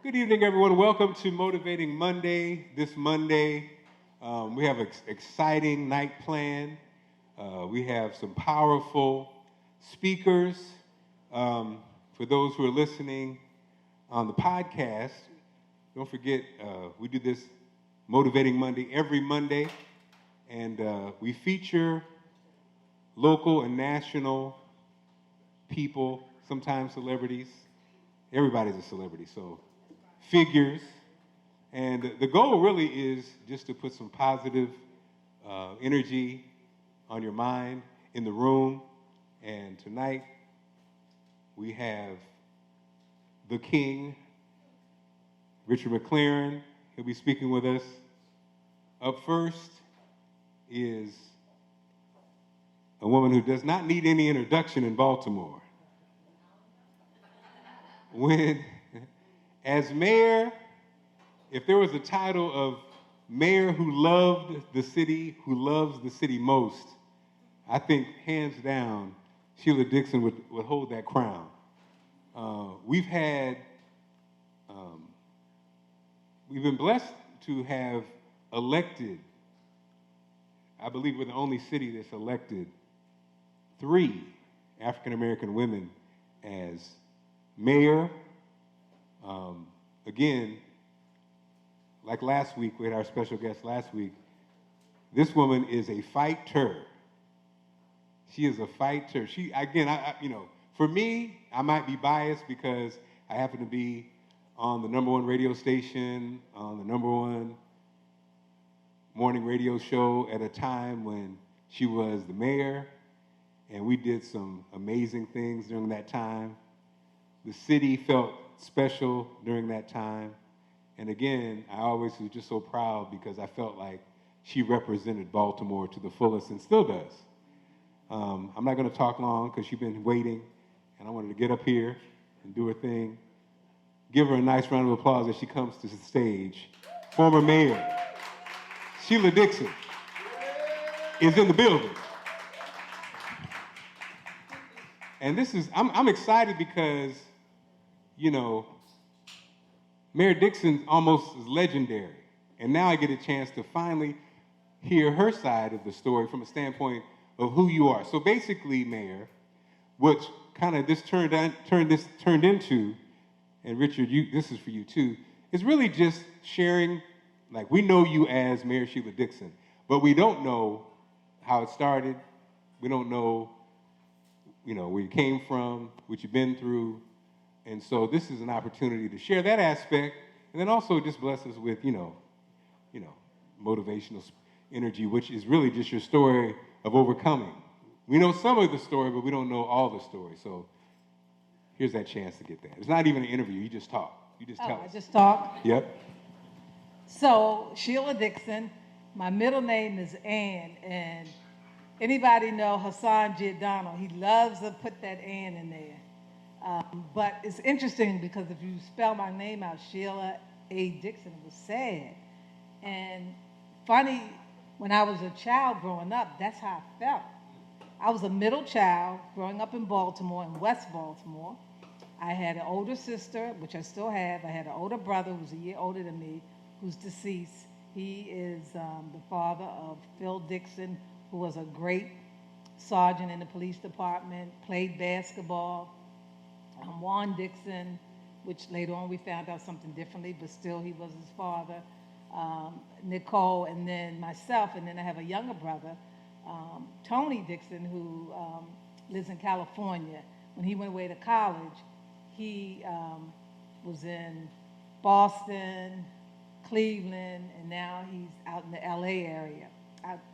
Good evening, everyone. Welcome to Motivating Monday. This Monday, we have an exciting night planned. We have some powerful speakers. For those who are listening on the podcast, don't forget we do this Motivating Monday every Monday, and we feature local and national people, sometimes celebrities. Everybody's a celebrity, so figures. And the goal really is just to put some positive energy on your mind in the room. And tonight we have the King, Richard McClearn. He'll be speaking with us. Up first is a woman who does not need any introduction in Baltimore. When, as mayor, if there was a title of mayor who loved the city, who loves the city most, I think hands down, Sheila Dixon would hold that crown. We've been blessed to have elected, I believe we're the only city that's elected 3 African-American women as mayor. Again, like last week, we had our special guest last week, this woman is a fighter. She is a fighter. She, again, for me, I might be biased because I happen to be on the #1 radio station, on the #1 morning radio show at a time when she was the mayor, and we did some amazing things during that time. The city felt special during that time. And again, I always was just so proud because I felt like she represented Baltimore to the fullest and still does. I'm not going to talk long because she's been waiting, and I wanted to get up here and do her thing. Give her a nice round of applause as she comes to the stage. Former mayor Sheila Dixon is in the building. And I'm excited because, Mayor Dixon almost is legendary. And now I get a chance to finally hear her side of the story from a standpoint of who you are. So basically, Mayor, what kind of this turned into, and Richard, this is for you too, is really just sharing, like we know you as Mayor Sheila Dixon, but we don't know how it started. We don't know, where you came from, what you've been through. And so this is an opportunity to share that aspect, and then also just bless us with, motivational energy, which is really just your story of overcoming. We know some of the story, but we don't know all the story. So here's that chance to get that. It's not even an interview. You just talk. You just tell us. I just talk? Yep. So, Sheila Dixon, my middle name is Ann, and anybody know Hassan Giordano? He loves to put that Ann in there. But it's interesting because if you spell my name out, Sheila A. Dixon, it was sad. And funny, when I was a child growing up, that's how I felt. I was a middle child growing up in Baltimore, in West Baltimore. I had an older sister, which I still have. I had an older brother who's a year older than me, who's deceased. He is the father of Phil Dixon, who was a great sergeant in the police department, played basketball. Juan Dixon, which later on we found out something differently, but still he was his father. Nicole, and then myself, and then I have a younger brother, Tony Dixon, who lives in California. When he went away to college, he was in Boston, Cleveland, and now he's out in the LA area,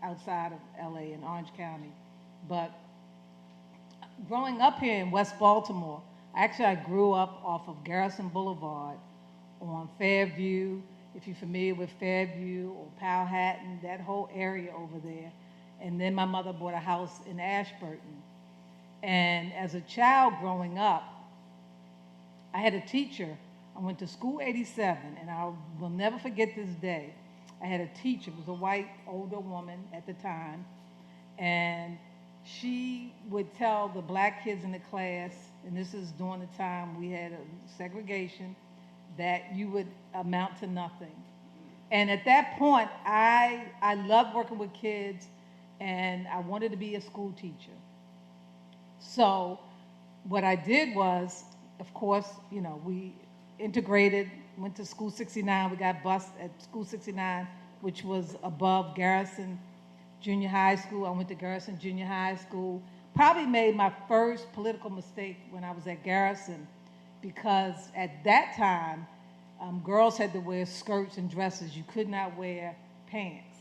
outside of LA in Orange County. But growing up here in West Baltimore, I grew up off of Garrison Boulevard on Fairview. If you're familiar with Fairview or Powhatan, that whole area over there. And then my mother bought a house in Ashburton. And as a child growing up, I had a teacher. I went to school 87, and I will never forget this day. I had a teacher, it was a white, older woman at the time, and she would tell the black kids in the class, and this is during the time we had a segregation, that you would amount to nothing. And at that point, I loved working with kids, and I wanted to be a school teacher. So what I did was, of course, we integrated, went to School 69. We got bused at School 69, which was above Garrison Junior High School. I went to Garrison Junior High School. Probably made my first political mistake when I was at Garrison, because at that time, girls had to wear skirts and dresses. You could not wear pants.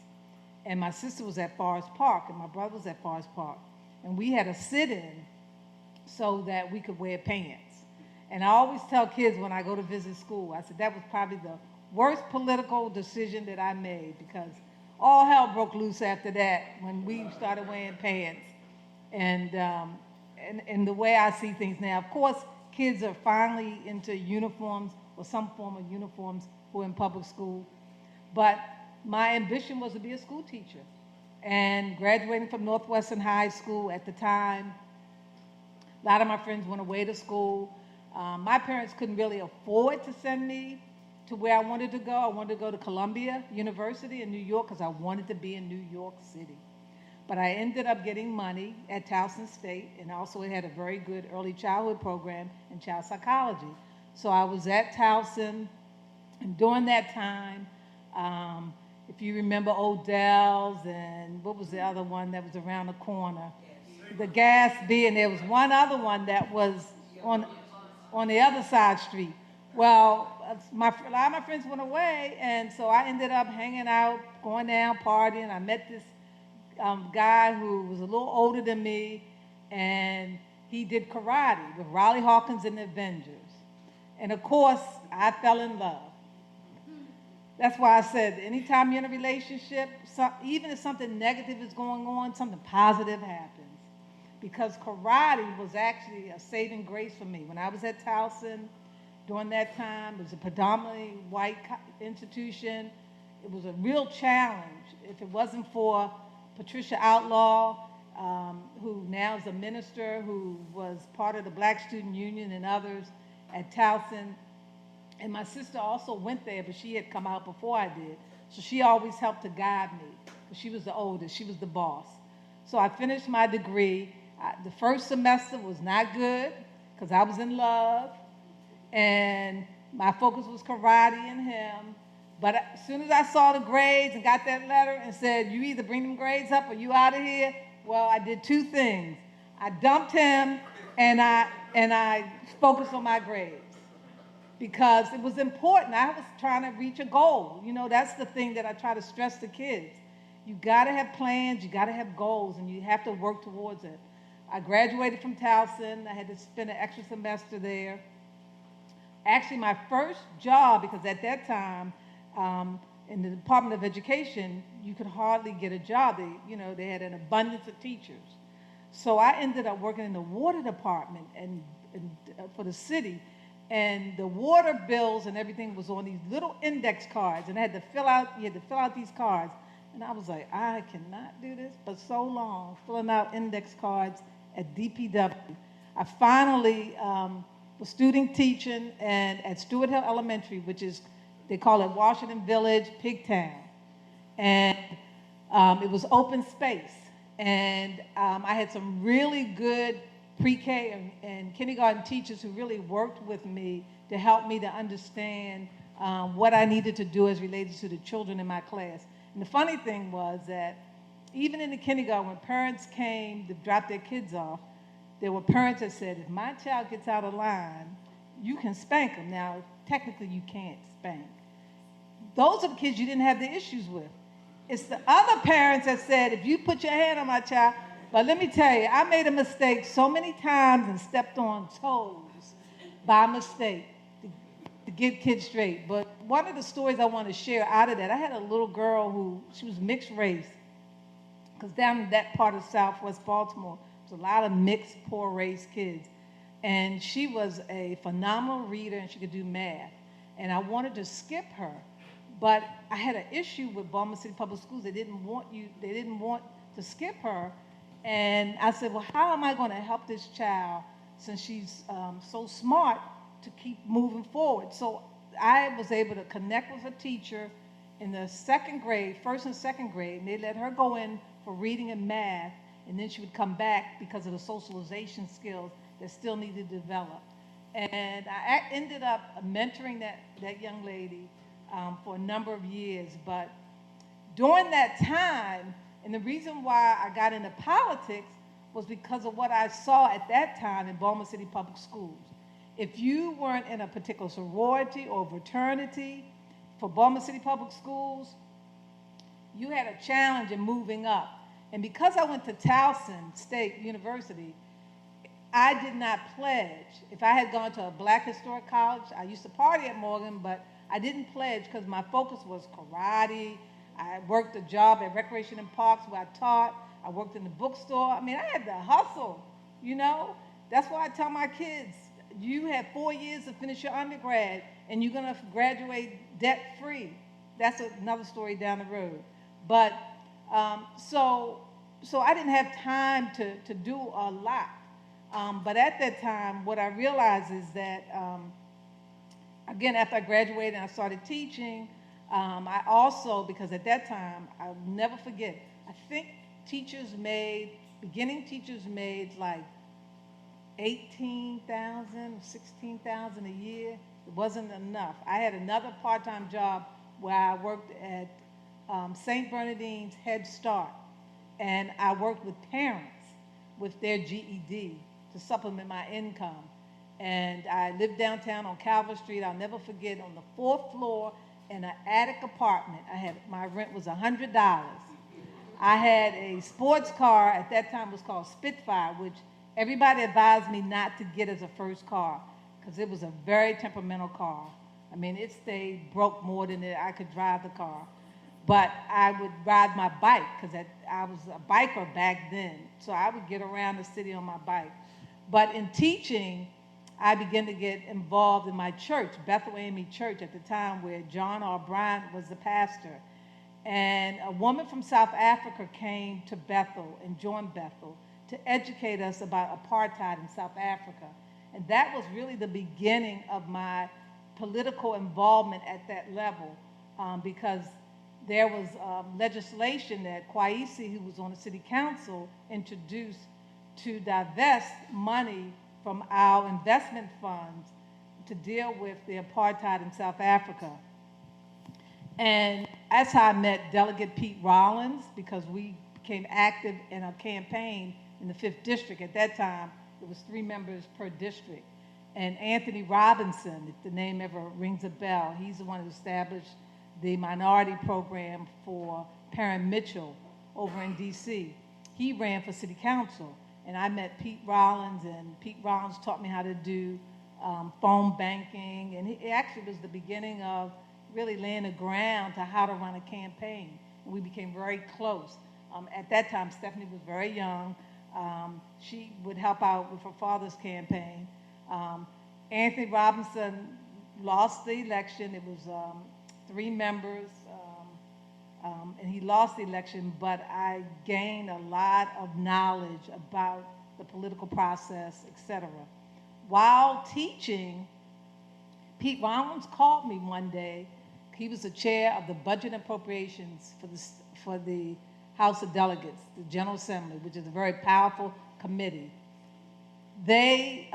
And my sister was at Forest Park, and my brother was at Forest Park. And we had a sit-in so that we could wear pants. And I always tell kids when I go to visit school, I said that was probably the worst political decision that I made, because all hell broke loose after that when we started wearing pants. And the way I see things now, of course, kids are finally into uniforms or some form of uniforms who are in public school. But my ambition was to be a school teacher. And graduating from Northwestern High School at the time, a lot of my friends went away to school. My parents couldn't really afford to send me to where I wanted to go. I wanted to go to Columbia University in New York because I wanted to be in New York City. But I ended up getting money at Towson State, and also it had a very good early childhood program in child psychology. So I was at Towson, and during that time, if you remember Odell's and what was the other one that was around the corner? The Gatsby, and there was one other one that was on the other side street. Well, a lot of my friends went away, and so I ended up hanging out, going down, partying. I met this guy who was a little older than me, and he did karate with Riley Hawkins and the Avengers. And of course, I fell in love. That's why I said, anytime you're in a relationship, even if something negative is going on, something positive happens. Because karate was actually a saving grace for me. When I was at Towson, during that time, it was a predominantly white institution. It was a real challenge. If it wasn't for Patricia Outlaw, who now is a minister, who was part of the Black Student Union and others at Towson. And my sister also went there, but she had come out before I did. So she always helped to guide me, because she was the oldest, she was the boss. So I finished my degree. The first semester was not good, because I was in love, and my focus was karate and him. But as soon as I saw the grades and got that letter and said, you either bring them grades up or you out of here, well, I did two things. I dumped him, and I focused on my grades, because it was important. I was trying to reach a goal. That's the thing that I try to stress to kids. You got to have plans, you got to have goals, and you have to work towards it. I graduated from Towson. I had to spend an extra semester there. Actually, my first job, because at that time, in the Department of Education, you could hardly get a job. They had an abundance of teachers. So I ended up working in the water department and for the city, and the water bills and everything was on these little index cards, and you had to fill out these cards. And I was like, I cannot do this for so long, filling out index cards at DPW. I finally was student teaching at Stewart Hill Elementary, which is, they call it Washington Village, Pigtown. And it was open space. And I had some really good pre-K and kindergarten teachers who really worked with me to help me to understand what I needed to do as related to the children in my class. And the funny thing was that even in the kindergarten, when parents came to drop their kids off, there were parents that said, if my child gets out of line, you can spank them. Now, technically, you can't spank. Those are the kids you didn't have the issues with. It's the other parents that said, if you put your hand on my child, but let me tell you, I made a mistake so many times and stepped on toes by mistake to get kids straight. But one of the stories I want to share out of that, I had a little girl she was mixed race, because down in that part of Southwest Baltimore, there's a lot of mixed, poor race kids. And she was a phenomenal reader, and she could do math. And I wanted to skip her, but I had an issue with Baltimore City Public Schools. They didn't want to skip her. And I said, well, how am I going to help this child, since she's so smart, to keep moving forward? So I was able to connect with a teacher in the second grade, first and second grade, and they let her go in for reading and math, and then she would come back because of the socialization skills that still needed to develop. And I ended up mentoring that young lady for a number of years. But during that time, and the reason why I got into politics was because of what I saw at that time in Baltimore City Public Schools. If you weren't in a particular sorority or fraternity for Baltimore City Public Schools, you had a challenge in moving up. And because I went to Towson State University, I did not pledge. If I had gone to a Black historic college, I used to party at Morgan, but I didn't pledge because my focus was karate. I worked a job at Recreation and Parks where I taught. I worked in the bookstore. I mean, I had to hustle, you know? That's why I tell my kids, you have 4 years to finish your undergrad, and you're going to graduate debt-free. That's another story down the road. But so I didn't have time to do a lot. But at that time, what I realized is that, again, after I graduated and I started teaching, I also, because at that time, I'll never forget, I think beginning teachers made like $18,000, $16,000 a year. It wasn't enough. I had another part-time job where I worked at St. Bernardine's Head Start, and I worked with parents with their GED to supplement my income. And I lived downtown on Calvert Street. I'll never forget, on the 4th floor in an attic apartment. My rent was $100. I had a sports car, at that time it was called Spitfire, which everybody advised me not to get as a first car because it was a very temperamental car. I mean, it stayed broke more than I could drive the car. But I would ride my bike because I was a biker back then. So I would get around the city on my bike. But in teaching, I began to get involved in my church, Bethel AME Church at the time, where John R. Bryant was the pastor. And a woman from South Africa came to Bethel and joined Bethel to educate us about apartheid in South Africa. And that was really the beginning of my political involvement at that level, because there was legislation that Kwaisi, who was on the city council, introduced to divest money from our investment funds to deal with the apartheid in South Africa. And that's how I met Delegate Pete Rollins, because we became active in a campaign in the 5th District. At that time, it was 3 members per district. And Anthony Robinson, if the name ever rings a bell, he's the one who established the minority program for Parent Mitchell over in D.C. He ran for city council. And I met Pete Rollins, and Pete Rollins taught me how to do phone banking. And it actually was the beginning of really laying the ground to how to run a campaign. And we became very close. At that time, Stephanie was very young. She would help out with her father's campaign. Anthony Robinson lost the election. It was 3 members, and he lost the election, but I gained a lot of knowledge about the political process, etc. While teaching, Pete Rollins called me one day. He was the chair of the Budget and Appropriations for the House of Delegates, the General Assembly, which is a very powerful committee. The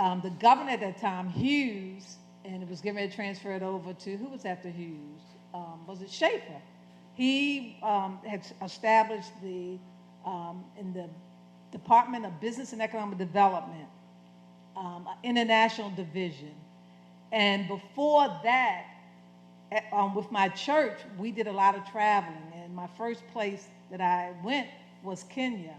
governor at that time, Hughes, and it was getting ready to transfer it over to, who was after Hughes? Was it Schaefer? He had established in the Department of Business and Economic Development, an international division. And before that, with my church, we did a lot of traveling. And my first place that I went was Kenya.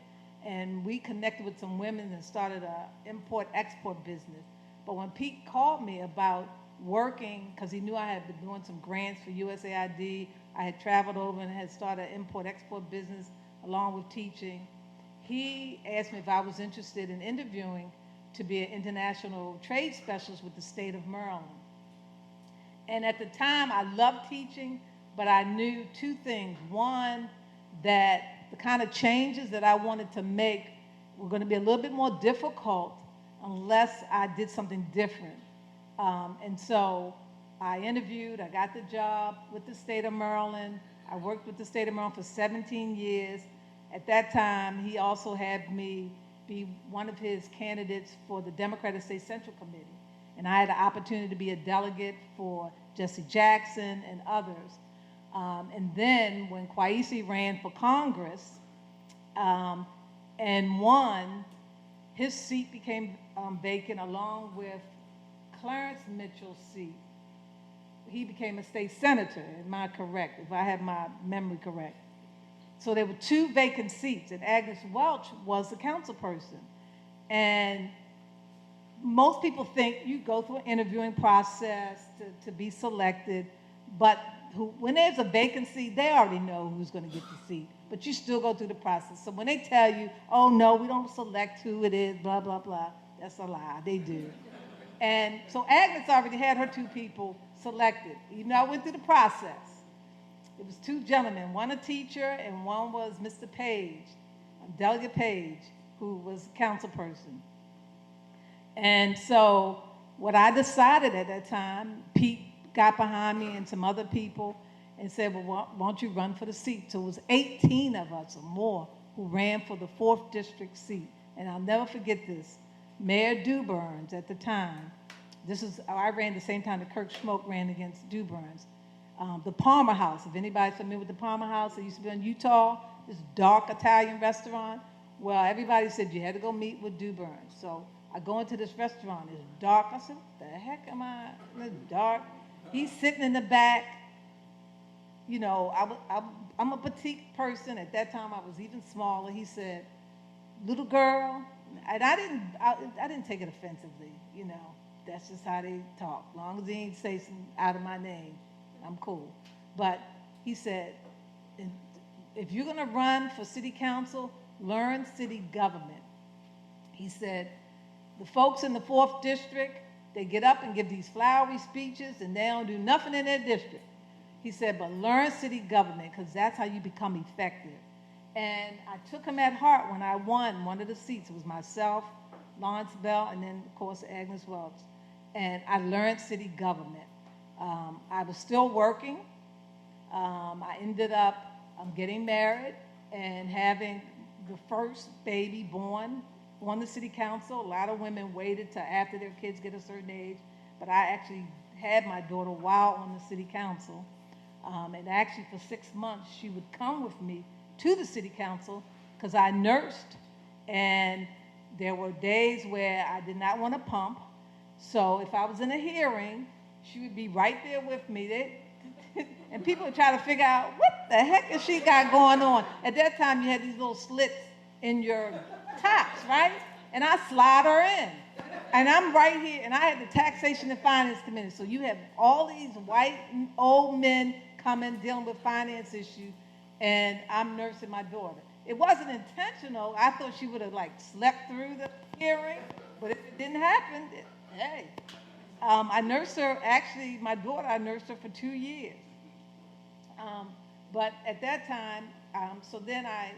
And we connected with some women and started an import-export business. But when Pete called me about working, because he knew I had been doing some grants for USAID, I had traveled over and had started an import-export business along with teaching. He asked me if I was interested in interviewing to be an international trade specialist with the state of Maryland. And at the time, I loved teaching, but I knew 2 things. One, that the kind of changes that I wanted to make were going to be a little bit more difficult unless I did something different. And so I interviewed, I got the job with the state of Maryland. I worked with the state of Maryland for 17 years. At that time, he also had me be one of his candidates for the Democratic State Central Committee. And I had the opportunity to be a delegate for Jesse Jackson and others. And then when Kwesi ran for Congress and won, his seat became vacant along with Clarence Mitchell's seat. He became a state senator, am I correct, if I have my memory correct? So there were 2 vacant seats, and Agnes Welch was the council person. And most people think you go through an interviewing process to be selected, but when there's a vacancy, they already know who's going to get the seat, but you still go through the process. So when they tell you, oh no, we don't select who it is, blah, blah, blah, that's a lie, they do. And so Agnes already had her 2 people selected, even though I went through the process. It was 2 gentlemen, one a teacher and one was Mr. Page, Delegate Page, who was a council person. And so what I decided at that time, Pete got behind me and some other people and said, well, why don't you run for the seat? So it was 18 of us or more who ran for the 4th district seat. And I'll never forget this. Mayor Dewburns at the time, I ran the same time that Kirk Schmoke ran against Dewburns. The Palmer House, if anybody's familiar with the Palmer House, it used to be in Utah, this dark Italian restaurant. Well, everybody said you had to go meet with Dewburns. So I go into this restaurant, it's dark. I said, what the heck am I in the dark? He's sitting in the back. You know, I'm a petite person. At that time, I was even smaller. He said, little girl, and I didn't take it offensively, you know. That's just how they talk. As long as he ain't say something out of my name, I'm cool. But he said, if you're gonna run for city council, learn city government. He said, the folks in the 4th district, they get up and give these flowery speeches and they don't do nothing in their district. He said, but learn city government because that's how you become effective. And I took him at heart when I won one of the seats. It was myself, Lawrence Bell, and then, of course, Agnes Welch. And I learned city government. I was still working. I ended up getting married and having the first baby born on the city council. A lot of women waited till after their kids get a certain age, but I actually had my daughter while on the city council. And actually for 6 months, she would come with me to the city council because I nursed, and there were days where I did not want to pump. So if I was in a hearing, she would be right there with me. And people would try to figure out, what the heck has she got going on? At that time, you had these little slits in your tops, right? And I slide her in. And I'm right here, and I had the Taxation and Finance Committee. So you have all these white old men coming, dealing with finance issues, and I'm nursing my daughter. It wasn't intentional. I thought she would have slept through the hearing, but if it didn't happen, hey. I nursed her, actually, my daughter, I nursed her for 2 years. But at that time, so then I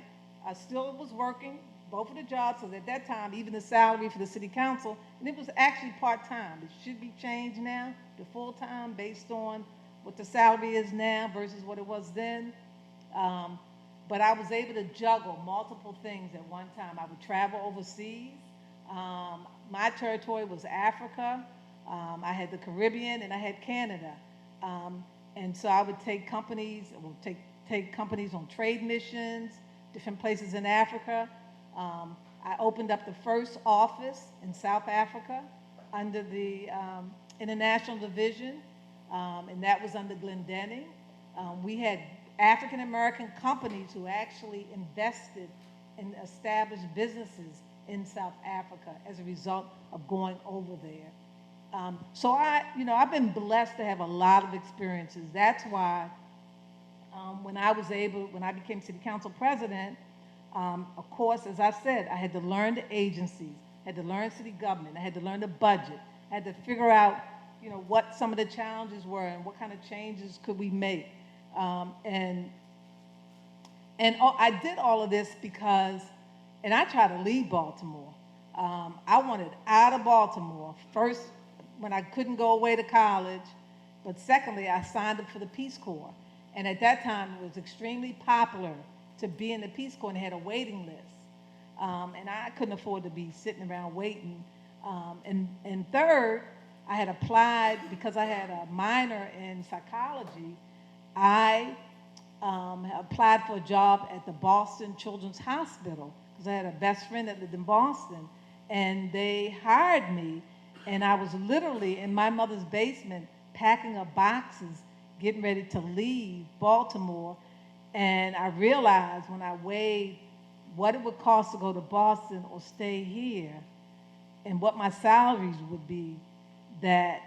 still was working, both of the jobs, so at that time, even the salary for the city council, and it was actually part-time. It should be changed now to full-time based on what the salary is now versus what it was then. But I was able to juggle multiple things at one time. I would travel overseas. My territory was Africa. I had the Caribbean and I had Canada. And so I would take companies, take companies on trade missions, different places in Africa. I opened up the first office in South Africa under the International Division, and that was under Glendenning. We had African-American companies who actually invested and established businesses in South Africa as a result of going over there. So I've been blessed to have a lot of experiences. That's why when I became city council president, of course, as I said, I had to learn the agencies, I had to learn city government, I had to learn the budget, I had to figure out, what some of the challenges were and what kind of changes could we make. And I did all of this because, and I tried to leave Baltimore. I wanted out of Baltimore. First, when I couldn't go away to college, But secondly, I signed up for the Peace Corps. And at that time, it was extremely popular to be in the Peace Corps, and they had a waiting list. And I couldn't afford to be sitting around waiting. And third, I had applied because I had a minor in psychology. I applied for a job at the Boston Children's Hospital because I had a best friend that lived in Boston. And they hired me, and I was literally in my mother's basement packing up boxes, getting ready to leave Baltimore. And I realized when I weighed what it would cost to go to Boston or stay here and what my salaries would be, that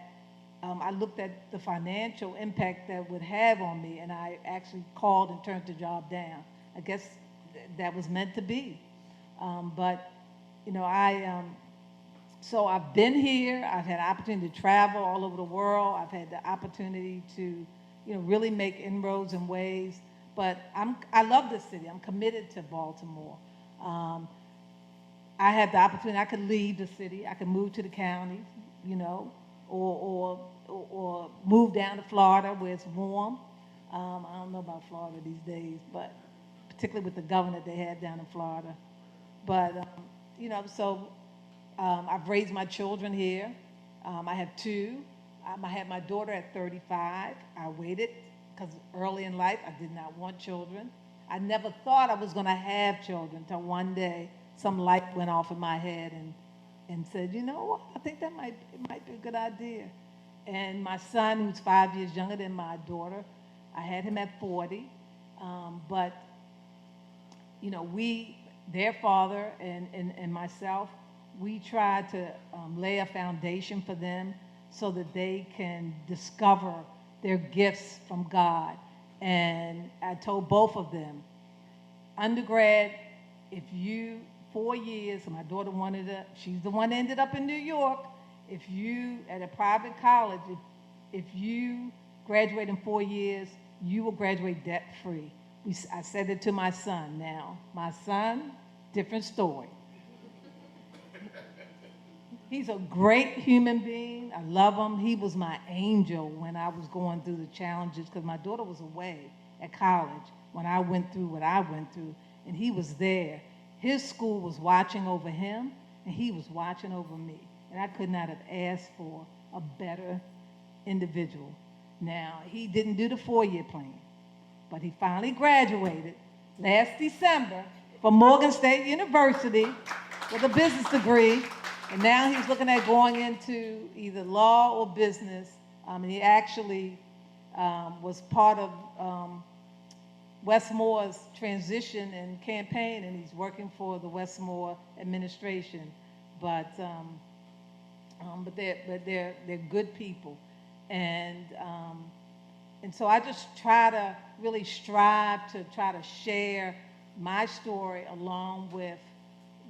I looked at the financial impact that would have on me, and I actually called and turned the job down. I guess that was meant to be. But, you know, so I've been here. I've had the opportunity to travel all over the world. I've had the opportunity to, you know, really make inroads in ways. But I love this city. I'm committed to Baltimore. I had the opportunity. I could leave the city. I could move to the counties, you know, or move down to Florida where it's warm. I don't know about Florida these days, but particularly with the governor they had down in Florida. But, you know, so I've raised my children here. I have two. I had my daughter at 35. I waited because early in life I did not want children. I never thought I was going to have children until one day some light went off in my head and said, you know what, I think it might be a good idea. And my son, who's 5 years younger than my daughter, I had him at 40. But, you know, their father and myself, we try to lay a foundation for them so that they can discover their gifts from God. And I told both of them, undergrad, 4 years, my daughter she's the one that ended up in New York. If you, at a private college, if you graduate in 4 years, you will graduate debt-free. I said it to my son. Now, my son, different story. He's a great human being. I love him. He was my angel when I was going through the challenges because my daughter was away at college when I went through what I went through, and he was there. His school was watching over him, and he was watching over me. And I could not have asked for a better individual. Now, he didn't do the 4-year plan, but he finally graduated last December from Morgan State University with a business degree. And now he's looking at going into either law or business. And he actually was part of Westmore's transition and campaign, and he's working for the Westmore administration. But they're good people, and so I just try to really strive to try to share my story along with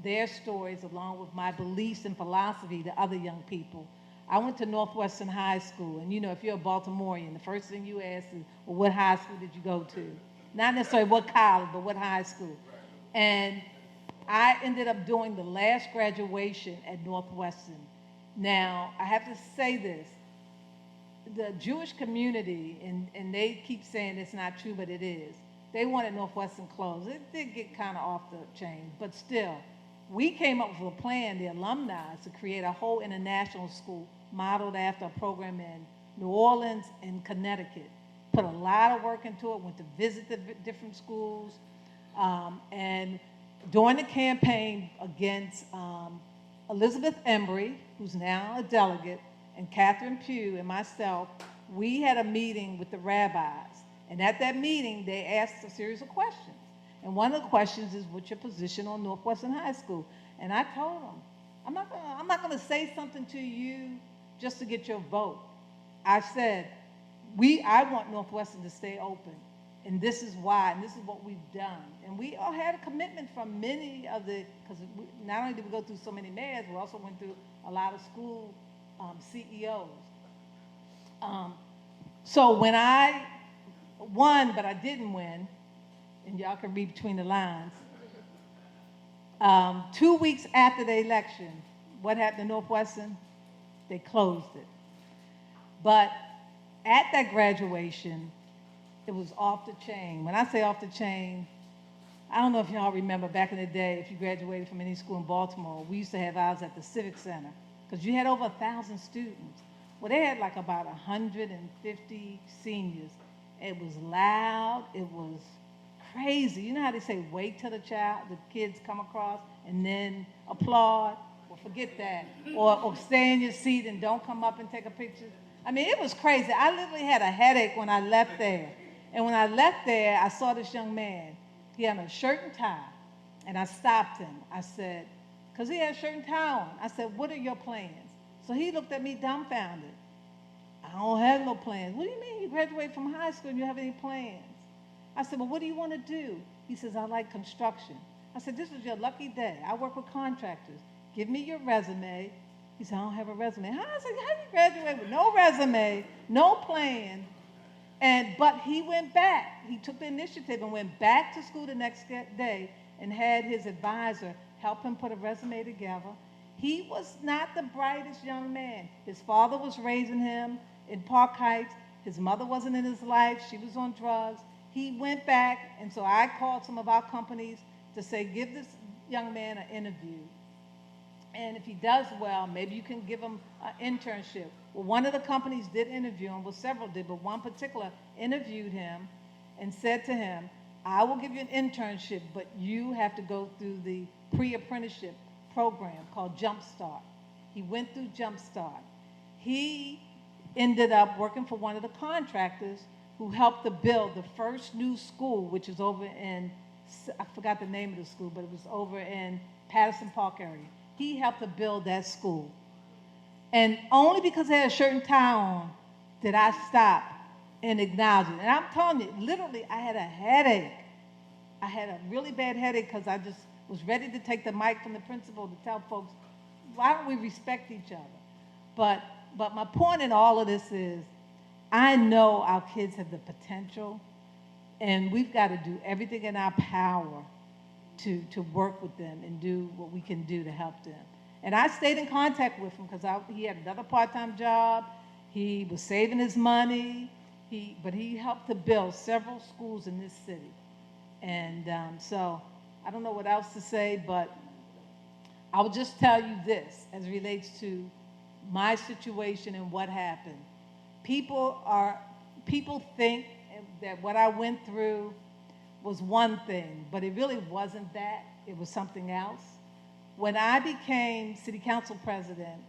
their stories, along with my beliefs and philosophy to other young people. I went to Northwestern High School, and you know, if you're a Baltimorean, the first thing you ask is, well, what high school did you go to? Not necessarily what college, but what high school. And I ended up doing the last graduation at Northwestern. Now, I have to say this. The Jewish community, and they keep saying it's not true, but it is, they wanted Northwestern closed. It did get kind of off the chain, but still, we came up with a plan, the alumni, to create a whole international school modeled after a program in New Orleans and Connecticut. Put a lot of work into it, went to visit the different schools, and during the campaign against Elizabeth Embry, who's now a delegate, and Catherine Pugh and myself, we had a meeting with the rabbis. And at that meeting, they asked a series of questions. And one of the questions is, what's your position on Northwestern High School? And I told them, I'm not going to say something to you just to get your vote. I said, I want Northwestern to stay open. And this is why, and this is what we've done. And we all had a commitment from many of because not only did we go through so many mayors, we also went through a lot of school CEOs. So when I won, but I didn't win, and y'all can read between the lines, 2 weeks after the election, what happened to Northwestern? They closed it. But at that graduation, it was off the chain. When I say off the chain, I don't know if y'all remember back in the day, if you graduated from any school in Baltimore, we used to have ours at the Civic Center because you had over 1,000 students. Well, they had like about 150 seniors. It was loud. It was crazy. You know how they say, wait till the kids come across and then applaud? Well, forget that. Or stay in your seat and don't come up and take a picture. I mean, it was crazy. I literally had a headache when I left there. And when I left there, I saw this young man. He had a shirt and tie. And I stopped him. I said, because he had a shirt and tie on. I said, what are your plans? So he looked at me dumbfounded. I don't have no plans. What do you mean? You graduated from high school and you have any plans? I said, well, what do you want to do? He says, I like construction. I said, this is your lucky day. I work with contractors. Give me your resume. He said, I don't have a resume. I said, how do you graduate with no resume, no plan? But he went back. He took the initiative and went back to school the next day and had his advisor help him put a resume together. He was not the brightest young man. His father was raising him in Park Heights. His mother wasn't in his life. She was on drugs. He went back, and so I called some of our companies to say, give this young man an interview. And if he does well, maybe you can give him an internship. Well, one of the companies did interview him. Well, several did, but one particular interviewed him and said to him, I will give you an internship, but you have to go through the pre-apprenticeship program called Jumpstart. He went through Jumpstart. He ended up working for one of the contractors who helped to build the first new school, which is over in, I forgot the name of the school, but it was over in Patterson Park area. He helped to build that school. And only because I had a shirt and tie on did I stop and acknowledge it. And I'm telling you, literally, I had a headache. I had a really bad headache because I just was ready to take the mic from the principal to tell folks, why don't we respect each other? But my point in all of this is, I know our kids have the potential, and we've got to do everything in our power to work with them and do what we can do to help them. And I stayed in contact with him because he had another part-time job. He was saving his money, but he helped to build several schools in this city. And so I don't know what else to say, but I will just tell you this as it relates to my situation and what happened. People think that what I went through was one thing, but it really wasn't that. It was something else. When I became city council president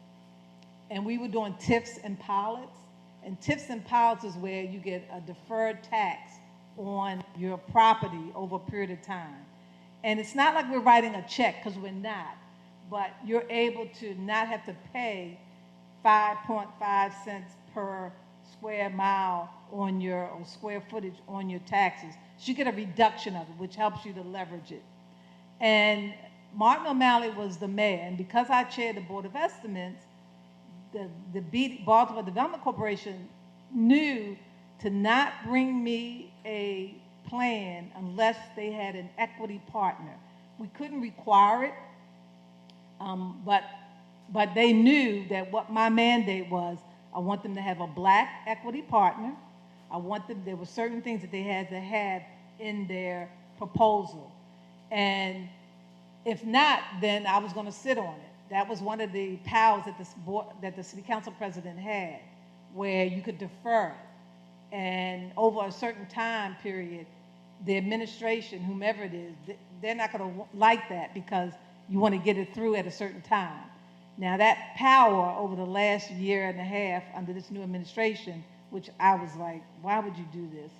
and we were doing TIFs and pilots, and TIFs and pilots is where you get a deferred tax on your property over a period of time. And it's not like we're writing a check, because we're not, but you're able to not have to pay 5.5 cents per square mile on or square footage on your taxes. So you get a reduction of it, which helps you to leverage it. And Martin O'Malley was the mayor, and because I chaired the Board of Estimates, the Baltimore Development Corporation knew to not bring me a plan unless they had an equity partner. We couldn't require it, but they knew that what my mandate was. I want them to have a black equity partner. There were certain things that they had to have in their proposal. And if not, then I was going to sit on it. That was one of the powers that the city council president had, where you could defer it. And over a certain time period, the administration, whomever it is, they're not going to like that because you want to get it through at a certain time. Now, that power over the last year and a half under this new administration, which I was like, why would you do this?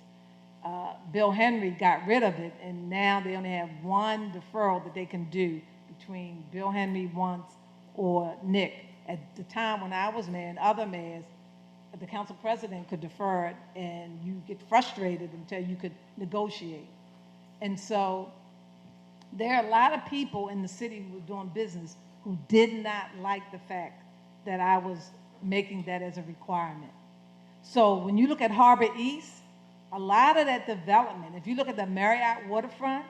Bill Henry got rid of it, and now they only have one deferral that they can do between Bill Henry once or Nick. At the time when I was mayor and other mayors, the council president could defer it, and you get frustrated until you could negotiate. And so there are a lot of people in the city who were doing business who did not like the fact that I was making that as a requirement. So when you look at Harbor East, a lot of that development, if you look at the Marriott waterfront,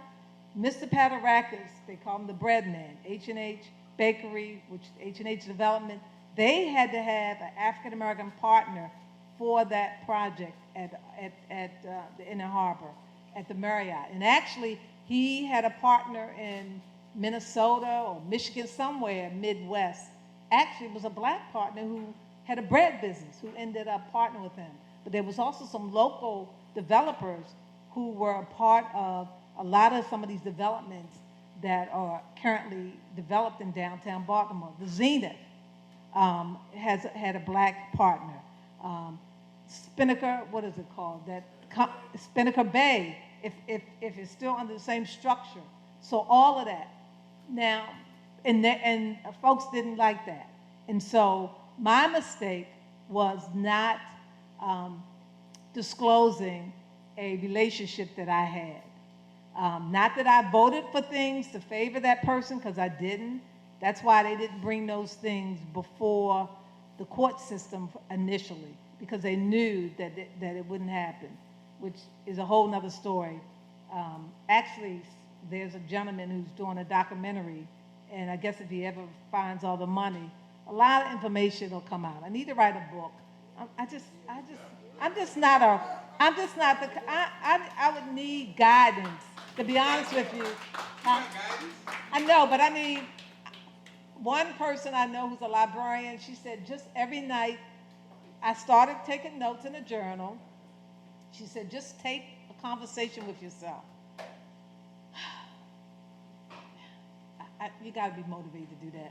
Mr. Padarakis, they call him the bread man, H&H Bakery, which H&H Development, they had to have an African-American partner for that project at the Inner Harbor, at the Marriott. And actually, he had a partner in Minnesota or Michigan, somewhere Midwest. Actually, it was a black partner who had a bread business who ended up partnering with him. But there was also some local developers who were a part of a lot of some of these developments that are currently developed in downtown Baltimore. The Zenith had a black partner. Spinnaker, what is it called? Spinnaker Bay, if it's still under the same structure. So all of that. Now, and folks didn't like that. And so my mistake was not disclosing a relationship that I had. Not that I voted for things to favor that person, because I didn't. That's why they didn't bring those things before the court system initially, because they knew that it wouldn't happen, which is a whole nother story. Actually, there's a gentleman who's doing a documentary, and I guess if he ever finds all the money, a lot of information will come out. I need to write a book. I would need guidance, to be honest with you. I know, but I mean, one person I know who's a librarian, she said just every night, I started taking notes in a journal. She said, just take a conversation with yourself. You got to be motivated to do that.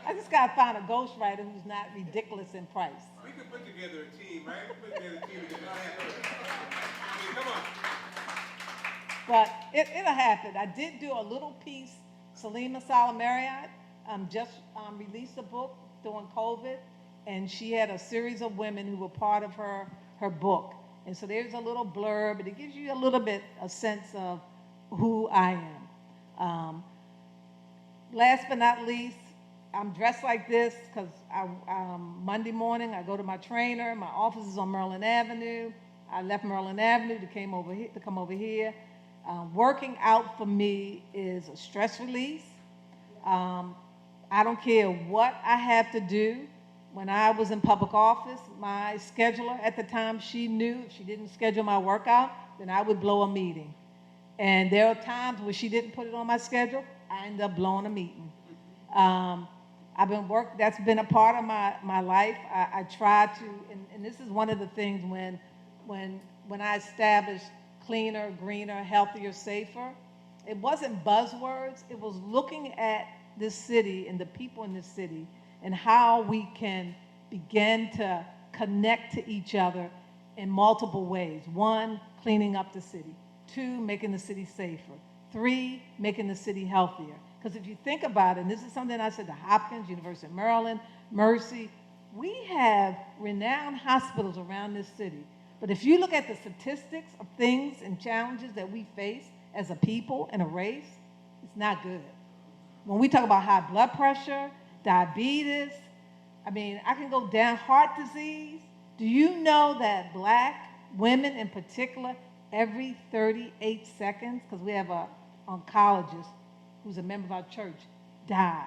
I just got to find a ghostwriter who's not ridiculous in price. We could put together a team, right? Put together a team that come on. But it'll happen. I did do a little piece. Salima Salah Marriott just released a book during COVID, and she had a series of women who were part of her book. And so there's a little blurb, and it gives you a little bit a sense of who I am. Last but not least, I'm dressed like this because Monday morning I go to my trainer. My office is on Maryland Avenue. I left Maryland Avenue to come over here. Working out for me is a stress release. I don't care what I have to do. When I was in public office, my scheduler at the time, she knew if she didn't schedule my workout, then I would blow a meeting. And there are times where she didn't put it on my schedule, I ended up blowing a meeting. That's been a part of my life. I try to, and this is one of the things when I established cleaner, greener, healthier, safer, it wasn't buzzwords, it was looking at this city and the people in this city and how we can begin to connect to each other in multiple ways. 1, cleaning up the city. 2, making the city safer. 3, making the city healthier. Because if you think about it, and this is something I said to Hopkins, University of Maryland, Mercy, we have renowned hospitals around this city. But if you look at the statistics of things and challenges that we face as a people and a race, it's not good. When we talk about high blood pressure, diabetes, I mean, I can go down, heart disease. Do you know that black women in particular, every 38 seconds, because we have an oncologist who's a member of our church, dies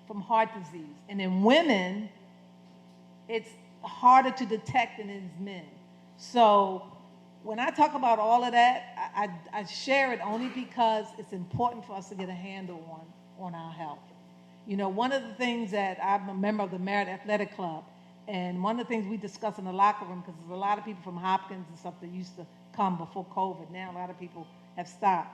from heart disease. And in women, it's harder to detect than in men. So when I talk about all of that, I share it only because it's important for us to get a handle on our health. You know, one of the things that I'm a member of the Merit Athletic Club, and one of the things we discuss in the locker room, because there's a lot of people from Hopkins and stuff that used to come before COVID, now a lot of people have stopped,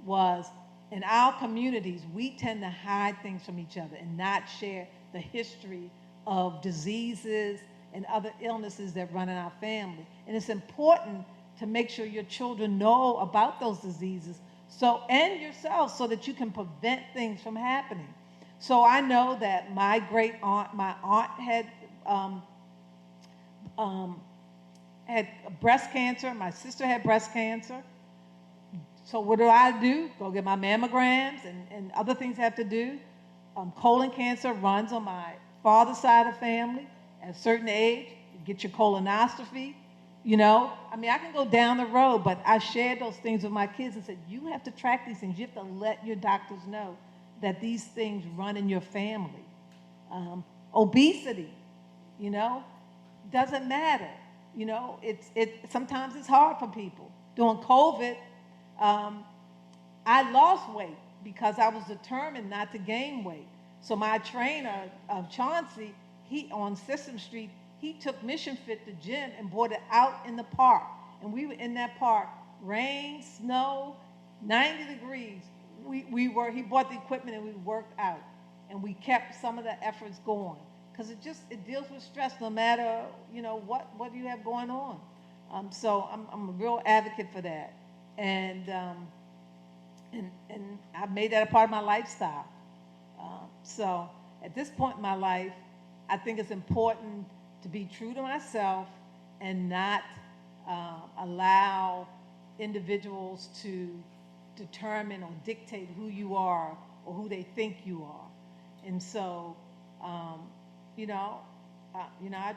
was in our communities, we tend to hide things from each other and not share the history of diseases and other illnesses that run in our family. And it's important to make sure your children know about those diseases, and yourself, so that you can prevent things from happening. So I know that my aunt had breast cancer. My sister had breast cancer. So what do? Go get my mammograms and other things I have to do. Colon cancer runs on my father's side of the family. At a certain age, you get your colonoscopy. You know, I mean, I can go down the road, but I shared those things with my kids and said, you have to track these things. You have to let your doctors know that these things run in your family. Obesity. you know? Doesn't matter. You know, sometimes it's hard for people. During COVID, I lost weight because I was determined not to gain weight. So my trainer, Chauncey, he on System Street, he took Mission Fit, the gym, and brought it out in the park. And we were in that park, rain, snow, 90 degrees. He bought the equipment and we worked out. And we kept some of the efforts going. Because it deals with stress no matter, you know, what you have going on. So I'm a real advocate for that. And I've made that a part of my lifestyle. So at this point in my life, I think it's important to be true to myself and not allow individuals to determine or dictate who you are or who they think you are. And so, I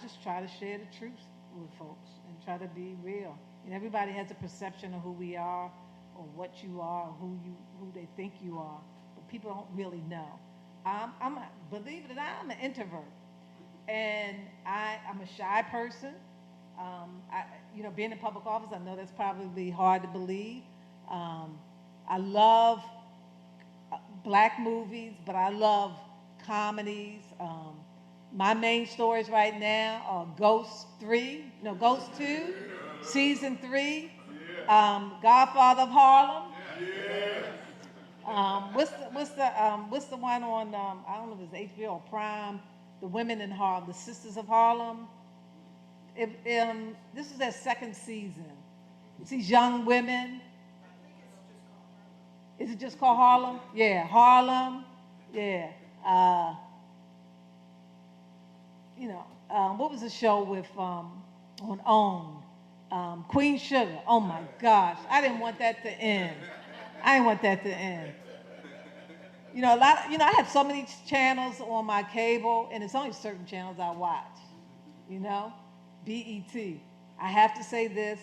just try to share the truth with folks and try to be real. And everybody has a perception of who we are or what you are, or who they think you are, but people don't really know. Believe it or not, I'm an introvert, and I'm a shy person. Being in public office, I know that's probably hard to believe. I love black movies, but I love comedies. My main stories right now are Ghost 2, Season 3, Godfather of Harlem. What's the one on, I don't know if it's HBO or Prime, The Women in Harlem, The Sisters of Harlem. This is their second season. It's these young women. Is it just called Harlem? Yeah, Harlem. Yeah. What was the show with on OWN? Queen Sugar. Oh my gosh, I didn't want that to end. I have so many channels on my cable, and it's only certain channels I watch. BET. I have to say this,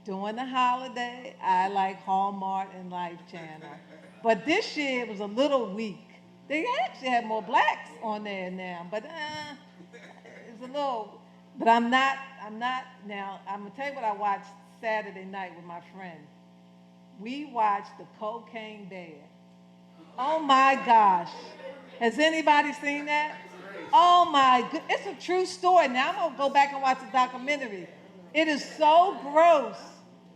during the holiday, I like Hallmark and Life Channel. But this year it was a little weak. They actually had more blacks on there now, but it's a little, but I'm not, now, I'm gonna tell you what I watched Saturday night with my friend. We watched The Cocaine Bear. Oh my gosh. Has anybody seen that? Oh my good, it's a true story. Now I'm gonna go back and watch the documentary. It is so gross,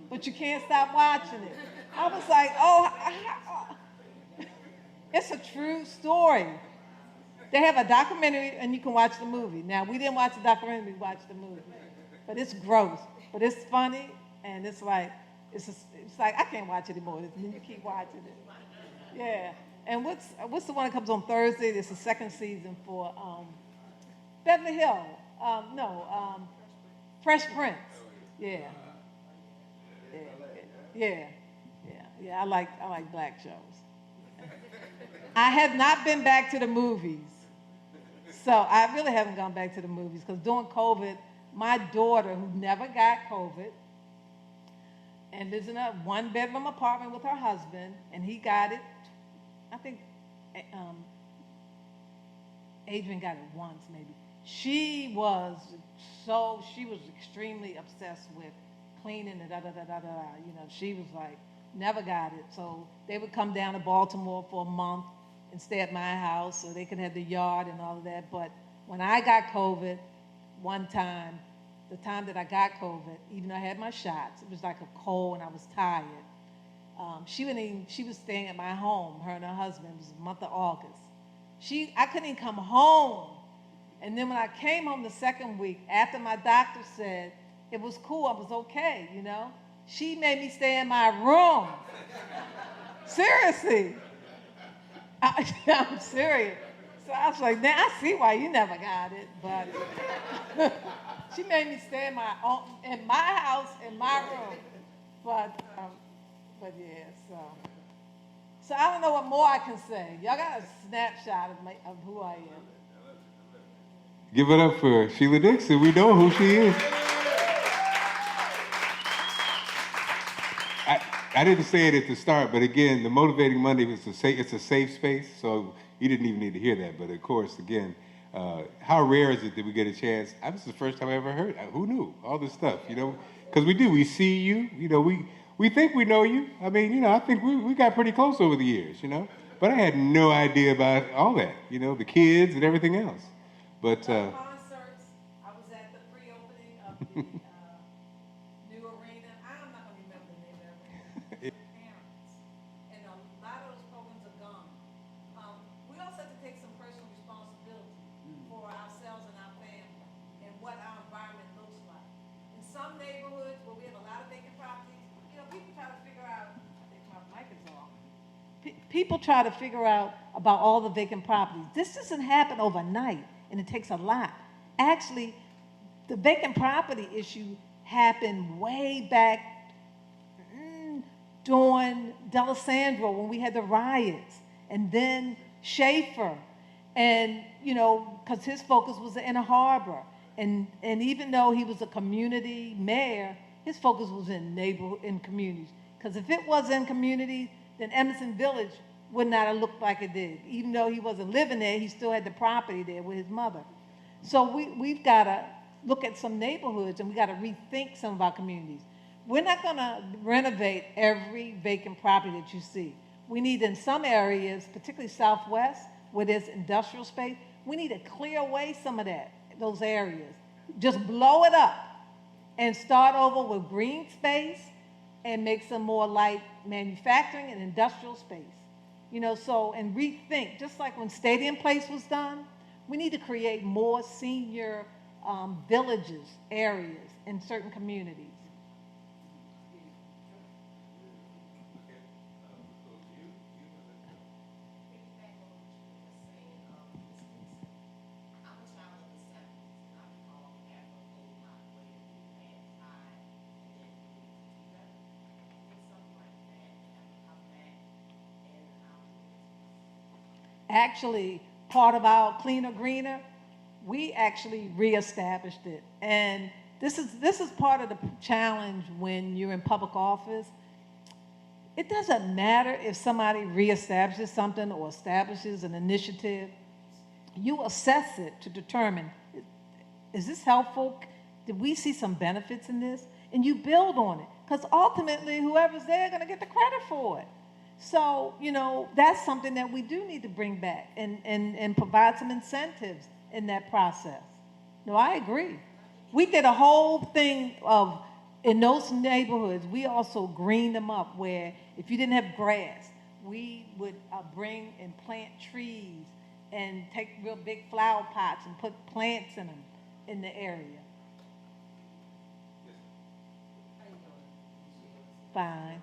but you can't stop watching it. I was like, it's a true story. They have a documentary and you can watch the movie. Now, we didn't watch the documentary, we watched the movie. But it's gross, but it's funny, and it's like I can't watch it anymore. You keep watching it. Yeah. And what's the one that comes on Thursday? It's the second season for Beverly Hills. Fresh Prince. Yeah. I like black shows. I have not been back to the movies. So I really haven't gone back to the movies because during COVID, my daughter, who never got COVID, and lives in a one-bedroom apartment with her husband, and he got it, I think Adrian got it once maybe. She was extremely obsessed with cleaning and she was like, never got it. So they would come down to Baltimore for a month and stay at my house so they could have the yard and all of that. But when I got COVID, one time, the time that I got COVID, even though I had my shots, it was like a cold and I was tired. She was staying at my home, her and her husband. It was the month of August. I couldn't even come home. And then when I came home the second week, after my doctor said it was cool, I was okay, she made me stay in my room. Seriously. I'm serious. So I was like, I see why you never got it, but she made me stay in my house, in my room. But yeah, so I don't know what more I can say. Y'all got a snapshot of who I am. Give it up for Sheila Dixon. We know who she is. I didn't say it at the start, but again, the Motivating Monday it's a safe space, so you didn't even need to hear that. But of course, again, how rare is it that we get a chance? This is the first time I ever heard. Who knew all this stuff? Because we do. We see you. We think we know you. I think we got pretty close over the years. But I had no idea about all that. The kids and everything else. But concerts. I was at the pre-opening of the new arena. I'm not going to remember the name of it. Parents, and a lot of those programs are gone. We also have to take some personal responsibility for ourselves and our family and what our environment looks like. In some neighborhoods where we have a lot of vacant properties, people try to figure out. I think my mic is off. People try to figure out about all the vacant properties. This doesn't happen overnight, and it takes a lot. Actually, the vacant property issue happened way back during D'Alessandro when we had the riots, and then Schaefer, and because his focus was the Inner Harbor, and even though he was a community mayor, his focus was in communities. Because if it was in communities, then Emerson Village would not have looked like it did. Even though he wasn't living there, he still had the property there with his mother. So we've got to look at some neighborhoods, and we got to rethink some of our communities. We're not going to renovate every vacant property that you see. We need, in some areas, particularly Southwest, where there's industrial space, we need to clear away some of those areas. Just blow it up and start over with green space and make some more light manufacturing and industrial space. And rethink, just like when Stadium Place was done, we need to create more senior villages, areas in certain communities. Actually, part of our Cleaner Greener, we actually reestablished it. And this is part of the challenge when you're in public office. It doesn't matter if somebody reestablishes something or establishes an initiative. You assess it to determine, is this helpful? Did we see some benefits in this? And you build on it. Because ultimately, whoever's there is going to get the credit for it. So, that's something that we do need to bring back and provide some incentives in that process. No, I agree. We did a whole thing in those neighborhoods, we also greened them up where if you didn't have grass, we would bring and plant trees and take real big flower pots and put plants in them in the area. Fine.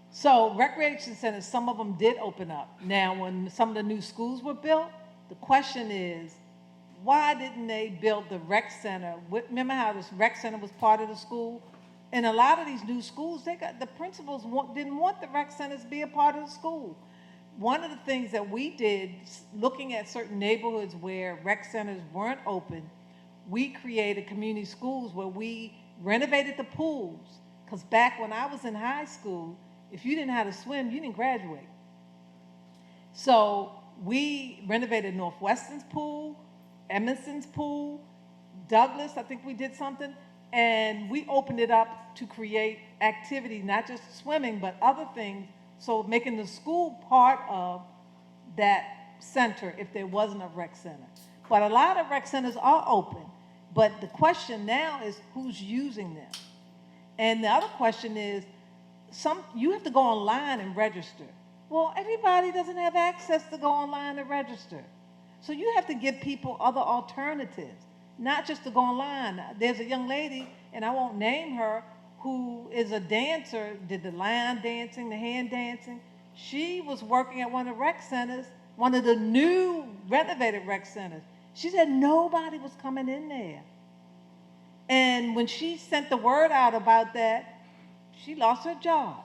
So recreation centers, some of them did open up. Now, when some of the new schools were built, the question is, why didn't they build the rec center? Remember how this rec center was part of the school? And a lot of these new schools, the principals didn't want the rec centers to be a part of the school. One of the things that we did, looking at certain neighborhoods where rec centers weren't open, we created community schools where we renovated the pools. Because back when I was in high school, if you didn't know how to swim, you didn't graduate. So we renovated Northwestern's pool, Emerson's pool, Douglas, I think we did something, and we opened it up to create activity, not just swimming, but other things, so making the school part of that center if there wasn't a rec center. But a lot of rec centers are open, but the question now is who's using them? And the other question is, you have to go online and register. Well, everybody doesn't have access to go online and register. So you have to give people other alternatives, not just to go online. There's a young lady, and I won't name her, who is a dancer, did the line dancing, the hand dancing. She was working at one of the rec centers, one of the new renovated rec centers. She said nobody was coming in there. And when she sent the word out about that, she lost her job.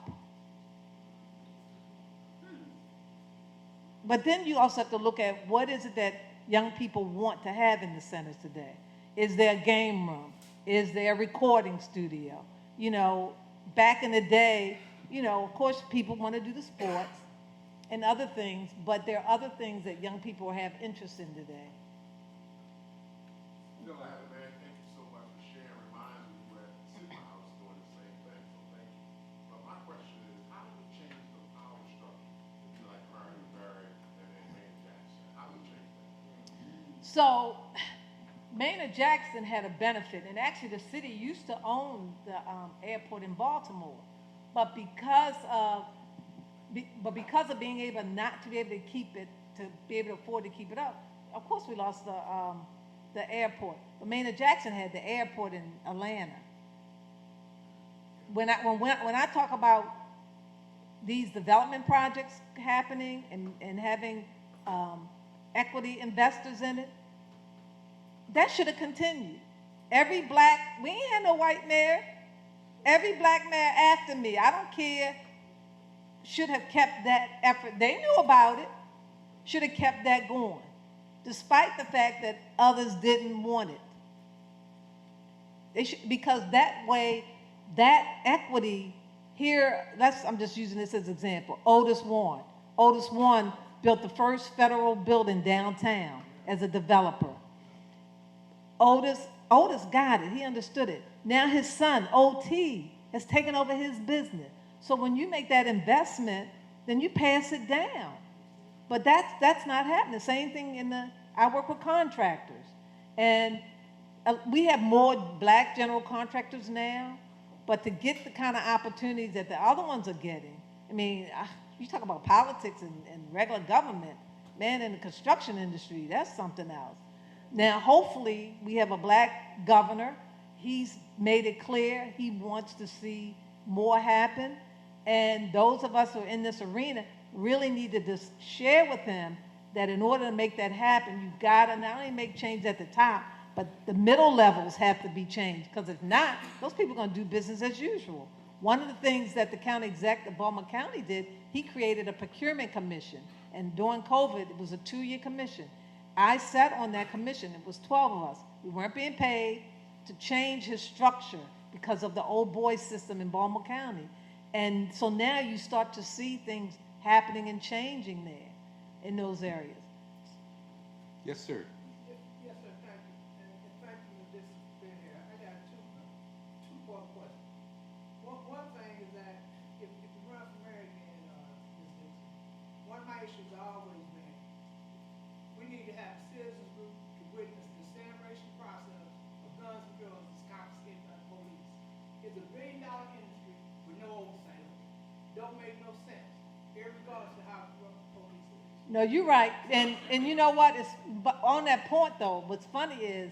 But then you also have to look at what is it that young people want to have in the centers today. Is there a game room? Is there a recording studio? You know, back in the day, you know, of course people want to do the sports and other things, but there are other things that young people have interest in today. You know, man, thank you so much for sharing. Reminds me where I was doing the same thing, so thank you. But my question is, how do we change the power structure? You like Marion Barry and then Maynard Jackson. How do we change that? So Maynard Jackson had a benefit, and actually the city used to own the airport in Baltimore, but because of being able not to be able to keep it, to be able to afford to keep it up, of course we lost the airport. But Maynard Jackson had the airport in Atlanta. When I talk about these development projects happening and having equity investors in it, that should have continued. We ain't had no white mayor. Every black mayor after me, I don't care, should have kept that effort. They knew about it, should have kept that going, despite the fact that others didn't want it. They should, because that way, that equity here, I'm just using this as an example. Otis Warren built the first federal building downtown as a developer. Otis got it. He understood it. Now his son, OT, has taken over his business. So when you make that investment, then you pass it down. But that's not happening. Same thing I work with contractors. And we have more black general contractors now, but to get the kind of opportunities that the other ones are getting, I mean, you talk about politics and regular government, man, in the construction industry, that's something else. Now, hopefully, we have a black governor. He's made it clear he wants to see more happen. And those of us who are in this arena really need to just share with him that in order to make that happen, you've got to not only make change at the top, but the middle levels have to be changed. Because if not, those people are going to do business as usual. One of the things that the county exec of Baltimore County did, he created a procurement commission. And during COVID, it was a 2-year commission. I sat on that commission. It was 12 of us. We weren't being paid to change his structure because of the old boy system in Baltimore County. And so now you start to see things happening and changing there in those areas. Yes, sir. Yes, sir, thank you. And thank you for this being here. I got two more questions. One thing is that if you run for mayor again, Ms. Dixon, one of my issues has always been we need to have a citizens group to witness the separation process of guns and drugs that's confiscated by the police. It's $1 billion industry with no oversight. Don't make no sense, irregardless of how corrupt the police is. No, you're right. And you know what? But on that point, though, what's funny is,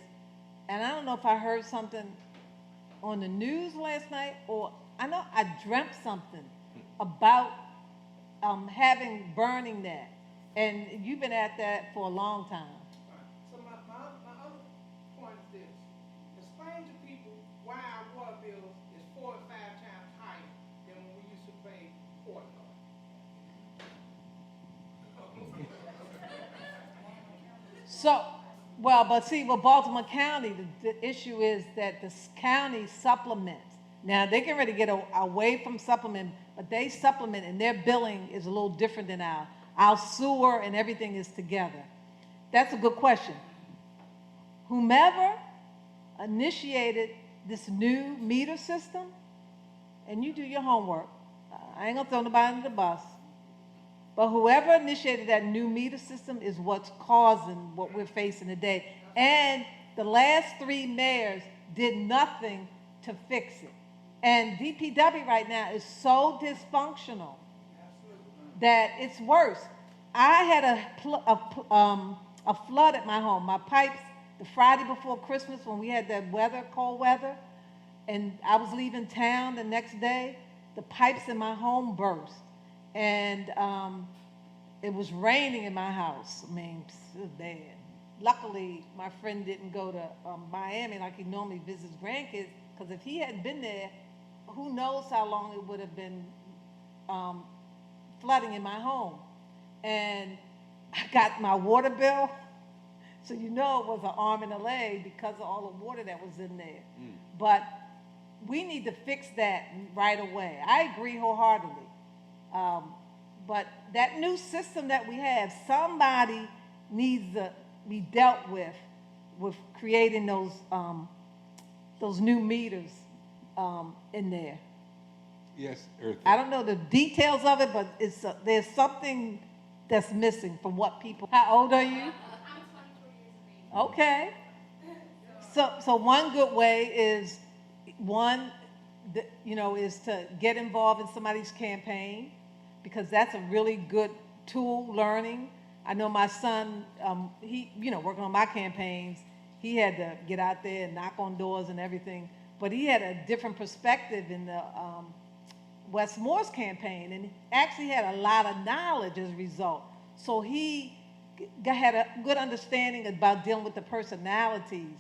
and I don't know if I heard something on the news last night, or I know I dreamt something about burning that. And you've been at that for a long time. Right. So my other point is this. Explain to people why our water bill is 4 or 5 times higher than when we used to pay water. With Baltimore County, the issue is that the county supplements. Now, they get ready to get away from supplement, but they supplement, and their billing is a little different than ours. Our sewer and everything is together. That's a good question. Whomever initiated this new meter system, and you do your homework, I ain't gonna throw nobody under the bus, but whoever initiated that new meter system is what's causing what we're facing today. And the last 3 mayors did nothing to fix it. And DPW right now is so dysfunctional that it's worse. I had a flood at my home. My pipes, the Friday before Christmas when we had that weather, cold weather, and I was leaving town the next day, the pipes in my home burst. And it was raining in my house. I mean, it was bad. Luckily, my friend didn't go to Miami like he normally visits grandkids, because if he hadn't been there, who knows how long it would have been flooding in my home. And I got my water bill, so you know it was an arm and a leg because of all the water that was in there. But we need to fix that right away. I agree wholeheartedly. But that new system that we have, somebody needs to be dealt with creating those new meters in there. Yes, Eartha. I don't know the details of it, but there's something that's missing from what people. How old are you? I'm 24 years of age. Okay. So one good way is is to get involved in somebody's campaign, because that's a really good tool learning. I know my son, he working on my campaigns, he had to get out there and knock on doors and everything, but he had a different perspective in the West Moore's campaign, and actually had a lot of knowledge as a result. So he had a good understanding about dealing with the personalities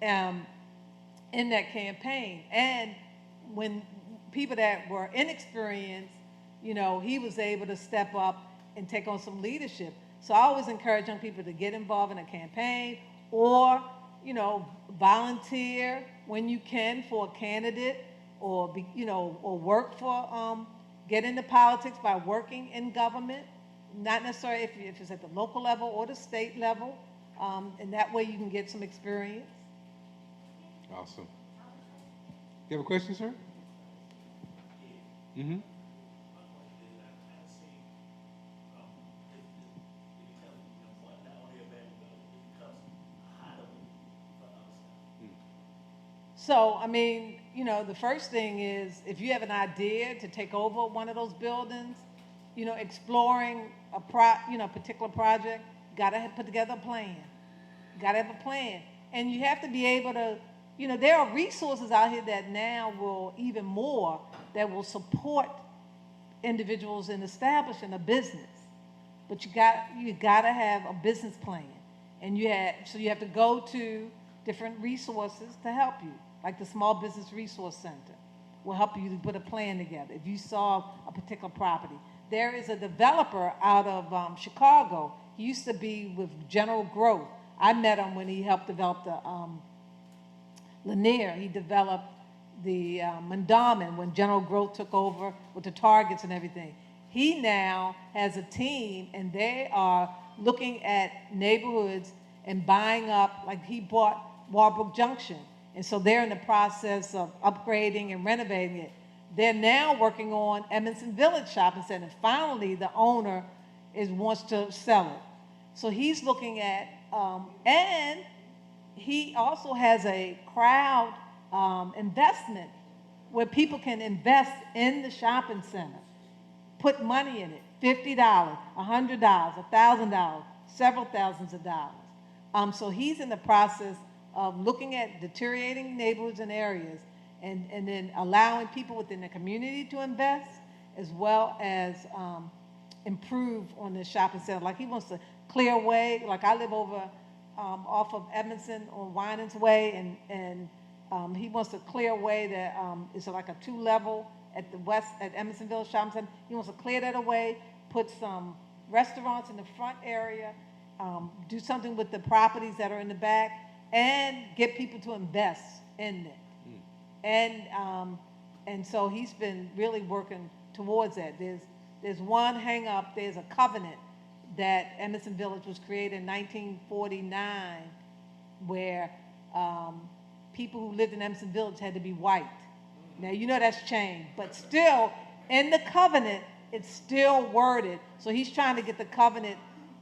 in that campaign. And when people that were inexperienced, he was able to step up and take on some leadership. So I always encourage young people to get involved in a campaign, or, volunteer when you can for a candidate, or or work for, get into politics by working in government, not necessarily if it's at the local level or the state level, and that way you can get some experience. Awesome. You have a question, sir? Mm-hmm. So, the first thing is, if you have an idea to take over one of those buildings, exploring a particular project, gotta put together a plan. Gotta have a plan. And you have to be able to, there are resources out here that now will even more, that will support individuals in establishing a business. But you gotta have a business plan. And you have to go to different resources to help you, like the Small Business Resource Center will help you to put a plan together if you saw a particular property. There is a developer out of Chicago. He used to be with General Growth. I met him when he helped develop the Lanier. He developed the Mondawmin when General Growth took over with the Targets and everything. He now has a team, and they are looking at neighborhoods and buying up, like he bought Warbrook Junction. And so they're in the process of upgrading and renovating it. They're now working on Edmondson Village Shopping Center. Finally, the owner wants to sell it. So he's looking at, and he also has a crowd investment where people can invest in the shopping center, put money in it, $50, $100, $1,000, several thousands of dollars. So he's in the process of looking at deteriorating neighborhoods and areas, and then allowing people within the community to invest, as well as improve on the shopping center. Like he wants to clear away, like I live over off of Edmondson on Winans Way, and he wants to clear away that it's like a 2-level at Edmondson Village Shopping Center. He wants to clear that away, put some restaurants in the front area, do something with the properties that are in the back, and get people to invest in it. And so he's been really working towards that. There's one hang up, there's a covenant that Emerson Village was created in 1949, where people who lived in Emerson Village had to be white. Now, that's changed, but still, in the covenant, it's still worded. So he's trying to get the covenant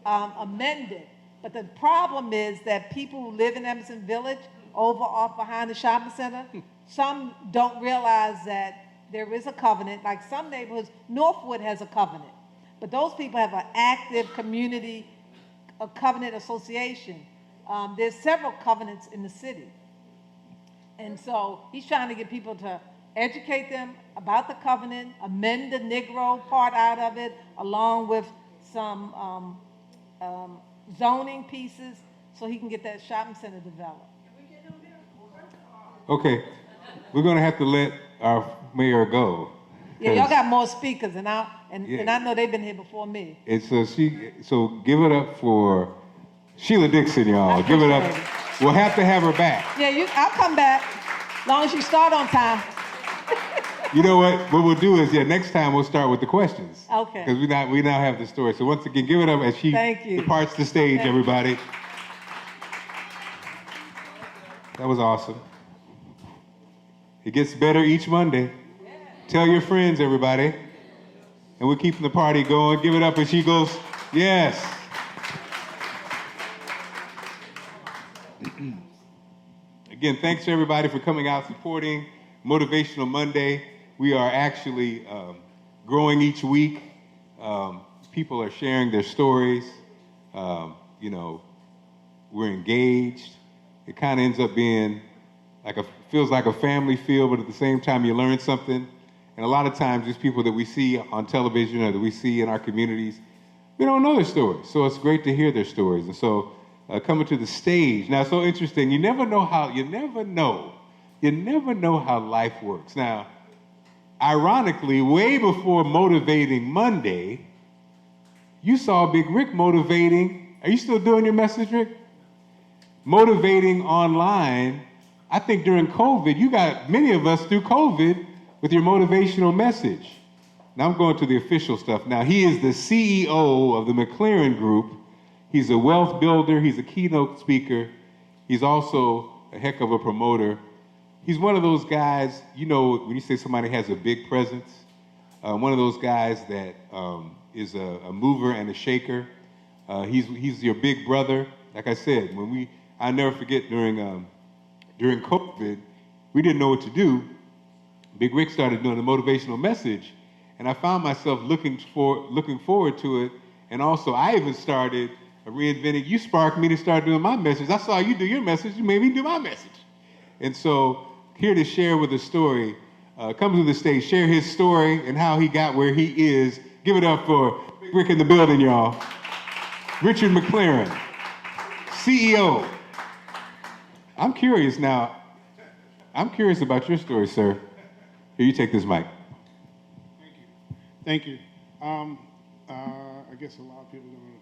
amended. But the problem is that people who live in Emerson Village, off behind the shopping center, some don't realize that there is a covenant. Like some neighborhoods, Northwood has a covenant. But those people have an active community a covenant association. There's several covenants in the city. And so he's trying to get people to educate them about the covenant, amend the Negro part out of it, along with some zoning pieces, so he can get that shopping center developed. Okay, we're gonna have to let our mayor go. Yeah, y'all got more speakers, and I Yeah. know they've been here before me. And so give it up for Sheila Dixon, y'all. I Give it up. appreciate We'll have to have her back. Yeah, I'll come back, as long as you start on time. You know what? What we'll do is, next time we'll start with the questions. Okay. Because we now have the story. So once again, give it up as she Thank you. departs the stage, Thank you. everybody. That was awesome. It gets better each Monday. Tell your friends, everybody. And we're keeping the party going. Give it up as she goes, yes. Again, thanks to everybody for coming out, supporting Motivational Monday. We are actually growing each week. People are sharing their stories. We're engaged. It kind of ends up being feels like a family feel, but at the same time you learn something. And a lot of times these people that we see on television or that we see in our communities, we don't know their stories. So it's great to hear their stories. And so coming to the stage. Now, it's so interesting. You never know how life works. Now, ironically, way before Motivating Monday, you saw Big Rick motivating. Are you still doing your message, Rick? Motivating online. I think during COVID, you got many of us through COVID with your motivational message. Now I'm going to the official stuff. Now, he is the CEO of the McClearn Group. He's a wealth builder. He's a keynote speaker. He's also a heck of a promoter. He's one of those guys, when you say somebody has a big presence, one of those guys that is a mover and a shaker. He's your big brother. Like I said, I never forget during COVID, we didn't know what to do. Big Rick started doing a motivational message, and I found myself looking forward to it. And also, I even started reinventing. You sparked me to start doing my message. I saw you do your message. You made me do my message. And so, here to share with a story, come to the stage, share his story and how he got where he is. Give it up for Big Rick in the building, y'all. Richard McClearn, CEO. I'm curious now. I'm curious about your story, sir. Here, you take this mic. Thank you. I guess a lot of people are going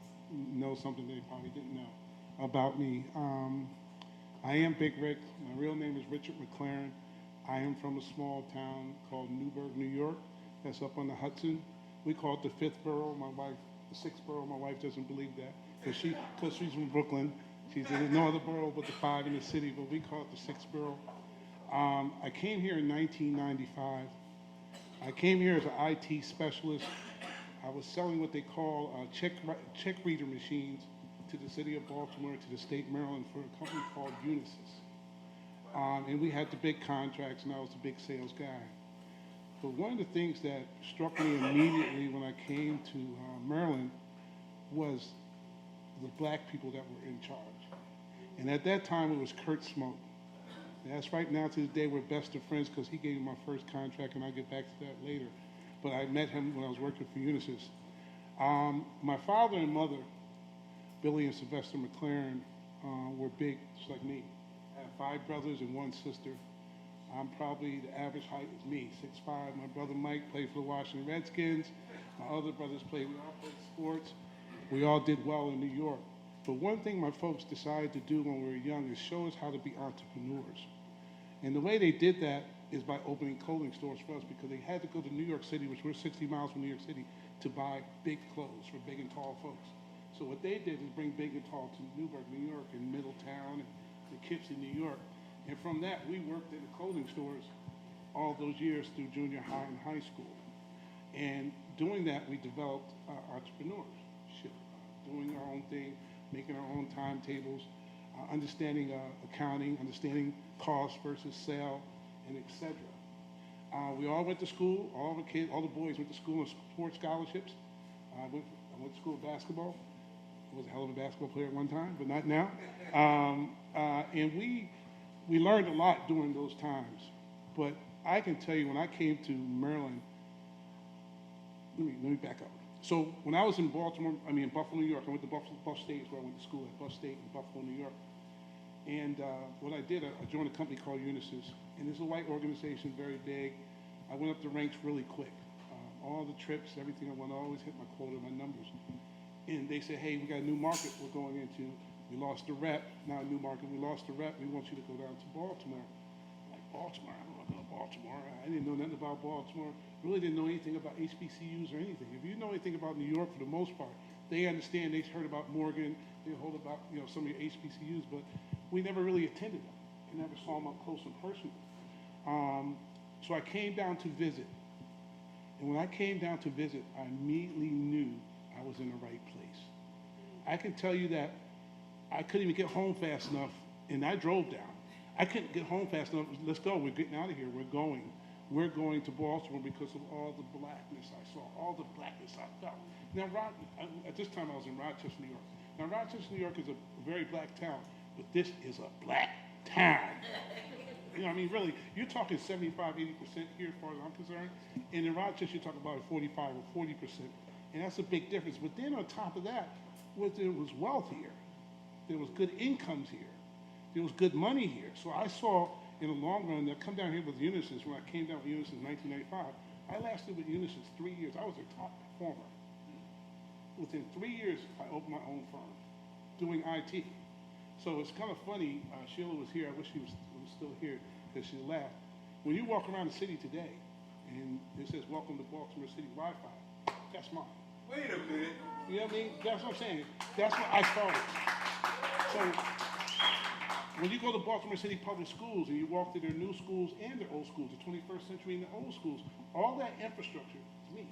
to know something they probably didn't know about me. I am Big Rick. My real name is Richard McClearn. I am from a small town called Newburgh, New York. That's up on the Hudson. We call it the fifth borough. My wife, the sixth borough. My wife doesn't believe that because she's from Brooklyn. She said there's no other borough but the five in the city, but we call it the sixth borough. I came here in 1995. I came here as an IT specialist. I was selling what they call check reader machines to the city of Baltimore, to the state of Maryland for a company called Unisys. And we had the big contracts, and I was the big sales guy. But one of the things that struck me immediately when I came to Maryland was the black people that were in charge. And at that time, it was Kurt Smoke. And that's right now to this day, we're best of friends because he gave me my first contract, and I'll get back to that later. But I met him when I was working for Unisys. My father and mother, Billy and Sylvester McClearn, were big, just like me. I have 5 brothers and 1 sister. I'm probably the average height is me, 6'5". My brother Mike played for the Washington Redskins. My other brothers we all played sports. We all did well in New York. But one thing my folks decided to do when we were young is show us how to be entrepreneurs. And the way they did that is by opening clothing stores for us because they had to go to New York City, which we're 60 miles from New York City, to buy big clothes for big and tall folks. So what they did is bring big and tall to Newburgh, New York, and Middletown, and Poughkeepsie, New York. And from that, we worked in the clothing stores all those years through junior high and high school. And doing that, we developed entrepreneurship, doing our own thing, making our own timetables, understanding accounting, understanding cost versus sale, and etc. We all went to school. All the boys went to school on sports scholarships. I went to school of basketball. I was a hell of a basketball player at one time, but not now. And we learned a lot during those times. But I can tell you, when I came to Maryland, let me back up. So when I was in Buffalo, New York, I went to Buff State, is where I went to school at Buff State in Buffalo, New York. And what I did, I joined a company called Unisys, and it's a white organization, very big. I went up the ranks really quick. All the trips, everything I went, I always hit my quota, my numbers. And they said, hey, we got a new market we're going into. We lost the rep, now a new market. We lost the rep. We want you to go down to Baltimore. I'm like, Baltimore? I don't want to go to Baltimore. I didn't know nothing about Baltimore. Really didn't know anything about HBCUs or anything. If you know anything about New York, for the most part, they understand. They heard about Morgan. They heard about some of your HBCUs, but we never really attended them. We never saw them up close and personal. So I came down to visit. And when I came down to visit, I immediately knew I was in the right place. I can tell you that I couldn't even get home fast enough, and I drove down. I couldn't get home fast enough. Let's go. We're getting out of here. We're going to Baltimore because of all the blackness I saw, all the blackness I felt. Now, at this time, I was in Rochester, New York. Now, Rochester, New York is a very black town, but this is a black town. Really, you're talking 75, 80% here as far as I'm concerned. And in Rochester, you're talking about 45 or 40%. And that's a big difference. But then on top of that, there was wealth here. There was good incomes here. There was good money here. So I saw, in the long run, that come down here with Unisys. When I came down with Unisys in 1995, I lasted with Unisys 3 years. I was their top performer. Within 3 years, I opened my own firm doing IT. So it's kind of funny. Sheila was here. I wish she was still here because she laughed. When you walk around the city today and it says, welcome to Baltimore City Wi-Fi, that's mine. Wait a minute. You know what I mean? That's what I'm saying. That's what I started. So when you go to Baltimore City Public Schools and you walk to their new schools and their old schools, the 21st century and the old schools, all that infrastructure is me.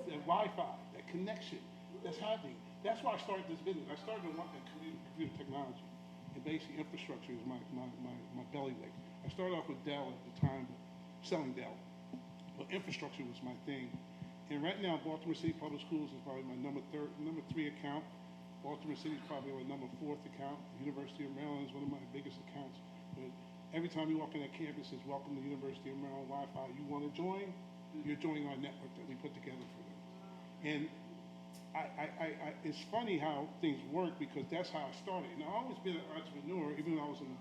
That Wi-Fi, that connection, that's happening. That's why I started this business. I started in computer technology. And basic infrastructure is my belly leg. I started off with Dell at the time, selling Dell. But infrastructure was my thing. And right now, Baltimore City Public Schools is probably my number 3 account. Baltimore City is probably my number 4th account. The University of Maryland is one of my biggest accounts. But every time you walk in that campus, it says, welcome to the University of Maryland Wi-Fi. You want to join? You're joining our network that we put together for them. And it's funny how things work because that's how I started. And I've always been an entrepreneur, even when I was in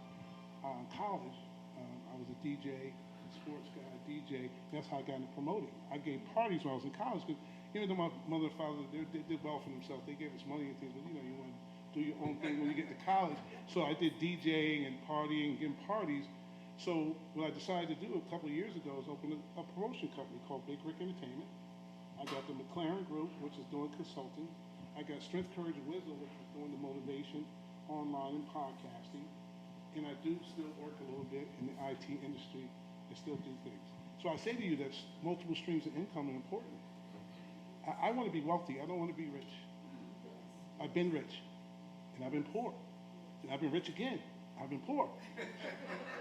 college. I was a DJ, sports guy, DJ. That's how I got into promoting. I gave parties when I was in college because even though my mother and father, they did well for themselves. They gave us money and things, but you want to do your own thing when you get to college. So I did DJing and partying, giving parties. So what I decided to do a couple of years ago is open a promotion company called Big Rick Entertainment. I got the McClearn Group, which is doing consulting. I got Strength, Courage, and Wisdom, which is doing the motivation, online, and podcasting. And I do still work a little bit in the IT industry and still do things. So I say to you that multiple streams of income are important. I want to be wealthy. I don't want to be rich. I've been rich, and I've been poor. And I've been rich again. I've been poor.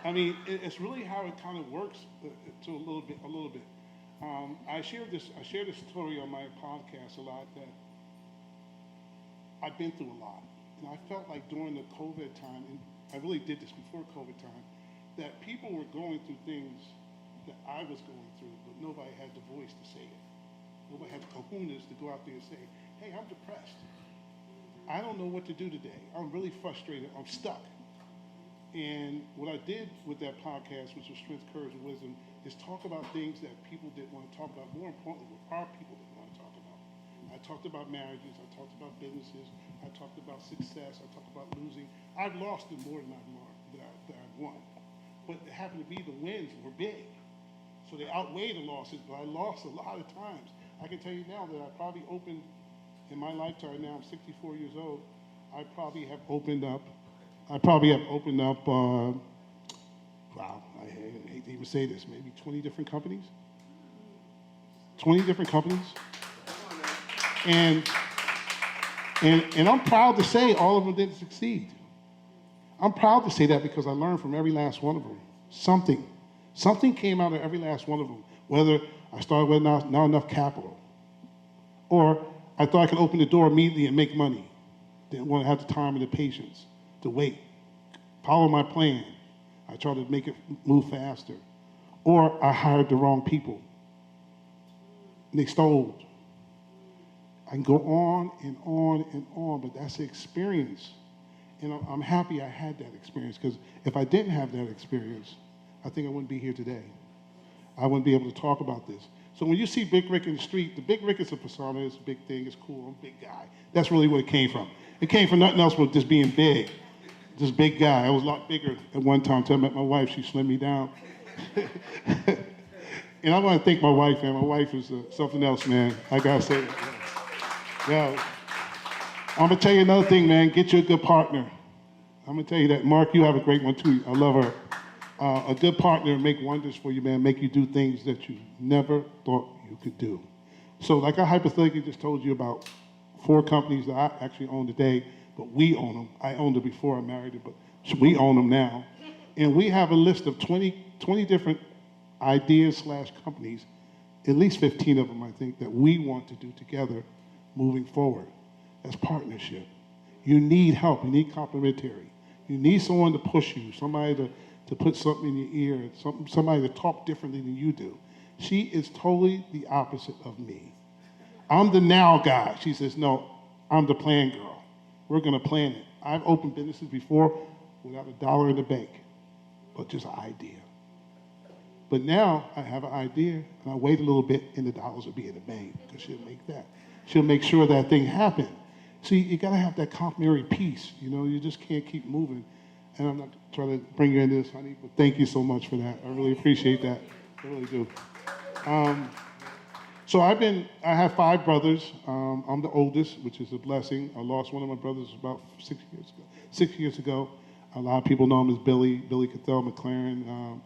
It's really how it kind of works to a little bit. I share this story on my podcast a lot that I've been through a lot. And I felt like during the COVID time, and I really did this before COVID time, that people were going through things that I was going through, but nobody had the voice to say it. Nobody had the kahunas to go out there and say, hey, I'm depressed. I don't know what to do today. I'm really frustrated. I'm stuck. And what I did with that podcast, which was Strength, Courage, and Wisdom, is talk about things that people didn't want to talk about. More importantly, what our people didn't want to talk about. I talked about marriages. I talked about businesses. I talked about success. I talked about losing. I've lost it more than I've won. But it happened to be the wins were big. So they outweigh the losses, but I lost a lot of times. I can tell you now that I probably opened, in my lifetime now, I'm 64 years old, I probably have opened up, wow, I hate to even say this, maybe 20 different companies. 20 different companies. And I'm proud to say all of them didn't succeed. I'm proud to say that because I learned from every last one of them. Something came out of every last one of them, whether I started with not enough capital, or I thought I could open the door immediately and make money. Didn't want to have the time and the patience to wait. Follow my plan. I tried to make it move faster. Or I hired the wrong people. And they stole. I can go on and on and on, but that's the experience. And I'm happy I had that experience, because if I didn't have that experience, I think I wouldn't be here today. I wouldn't be able to talk about this. So when you see Big Rick in the street, the Big Rick is a persona, it's a big thing, it's cool, I'm a big guy. That's really where it came from. It came from nothing else but just being big. Just big guy. I was a lot bigger at one time until I met my wife. She slimmed me down. And I want to thank my wife, man. My wife is something else, man. I got to say that. Yeah. I'm going to tell you another thing, man. Get you a good partner. I'm going to tell you that. Mark, you have a great one, too. I love her. A good partner make wonders for you, man. Make you do things that you never thought you could do. So like I hypothetically just told you about 4 companies that I actually own today, but we own them. I owned it before I married it, but we own them now. And we have a list of 20 different ideas / companies, at least 15 of them, I think, that we want to do together moving forward. That's partnership. You need help. You need complementary. You need someone to push you, somebody to put something in your ear, somebody to talk differently than you do. She is totally the opposite of me. I'm the now guy. She says, no, I'm the plan girl. We're going to plan it. I've opened businesses before without a dollar in the bank, but just an idea. But now I have an idea, and I wait a little bit, and the dollars will be in the bank, because she'll make that. She'll make sure that thing happens. See, you got to have that complementary piece. You know, you just can't keep moving. And I'm not trying to bring you into this, honey, but thank you so much for that. I really appreciate that. I really do. So I have 5 brothers. I'm the oldest, which is a blessing. I lost one of my brothers about 6 years ago. 6 years ago. A lot of people know him as Billy Cathell McClearn.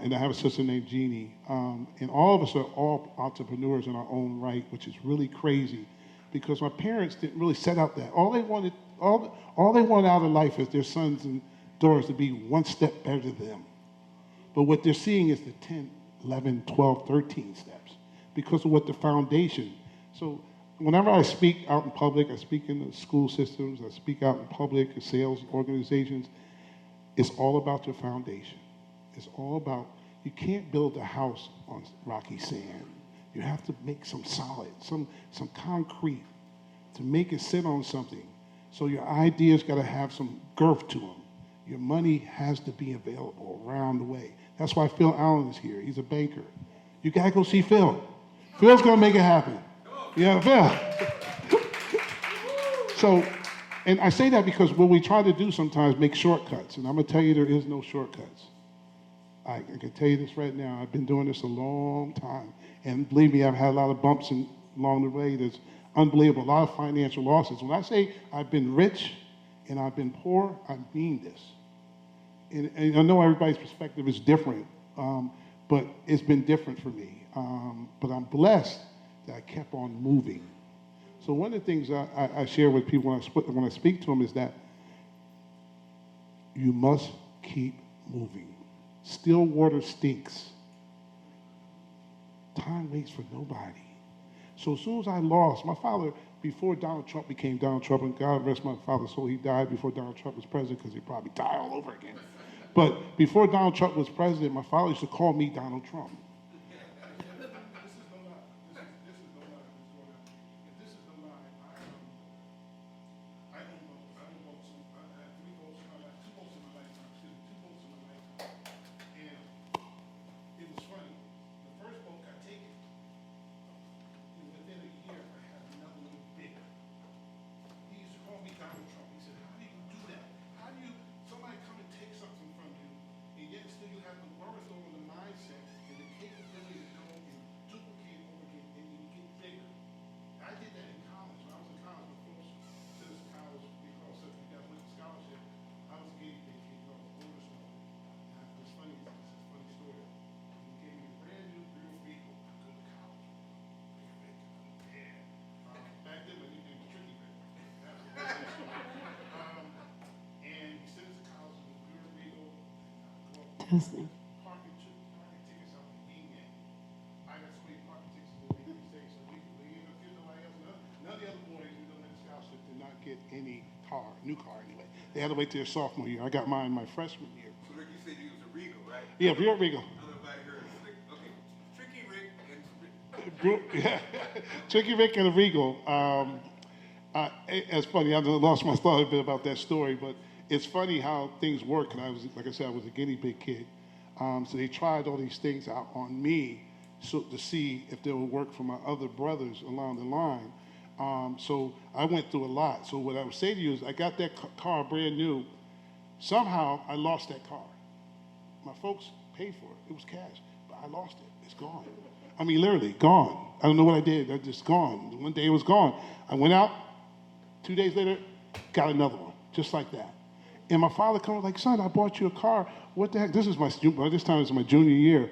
And I have a sister named Jeannie. And all of us are all entrepreneurs in our own right, which is really crazy, because my parents didn't really set out that. All they wanted out of life is their sons and daughters to be one step better than them. But what they're seeing is the 10, 11, 12, 13 steps because of what the foundation. So whenever I speak out in public, I speak in the school systems, I speak out in public, sales organizations, it's all about your foundation. It's all about, you can't build a house on rocky sand. You have to make some solid, some concrete to make it sit on something. So your ideas got to have some girth to them. Your money has to be available around the way. That's why Phil Allen is here. He's a banker. You got to go see Phil. Phil's going to make it happen. Yeah, Phil. So, and I say that because what we try to do sometimes make shortcuts. And I'm going to tell you there is no shortcuts. I can tell you this right now. I've been doing this a long time. And believe me, I've had a lot of bumps along the way. There's unbelievable, a lot of financial losses. When I say I've been rich and I've been poor, I mean this. And I know everybody's perspective is different, but it's been different for me. But I'm blessed that I kept on moving. So one of the things I share with people when I speak to them is that you must keep moving. Still water stinks. Time waits for nobody. So as soon as I lost, my father, before Donald Trump became Donald Trump, and God rest my father's soul, he died before Donald Trump was president because he'd probably die all over again. But before Donald Trump was president, my father used to call me Donald Trump. Testing. Parking tickets out the game. I got so many parking tickets to go make mistakes, so we ain't gonna get nobody else. None of the other boys who don't have scholarship did not get any car, new car anyway. They had to wait till their sophomore year. I got mine my freshman year. So Rick, you said you was a Regal, right? Yeah, Buick Regal. I don't know if I heard it. Okay, Tricky Rick and Yeah, Tricky Rick and a Regal. It's funny. I lost my thought a bit about that story, but it's funny how things work. And I was, like I said, I was a guinea pig kid. So they tried all these things out on me, so to see if they would work for my other brothers along the line. So I went through a lot. So what I would say to you is, I got that car brand new. Somehow I lost that car. My folks paid for it. It was cash, but I lost it. It's gone. I mean, literally gone. I don't know what I did. It's just gone. One day it was gone. I went out. 2 days later, got another one, just like that. And my father comes like, son, I bought you a car. What the heck? This time it's my junior year.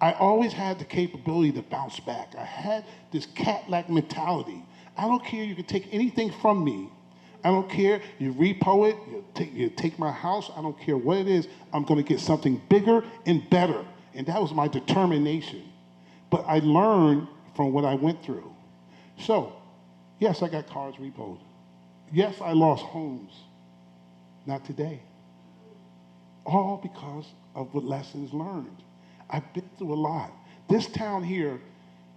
I always had the capability to bounce back. I had this cat-like mentality. I don't care. You can take anything from me. I don't care. You repo it. You take my house. I don't care what it is. I'm going to get something bigger and better. And that was my determination. But I learned from what I went through. So, yes, I got cars repoed. Yes, I lost homes. Not today. All because of what lessons learned. I've been through a lot. This town here,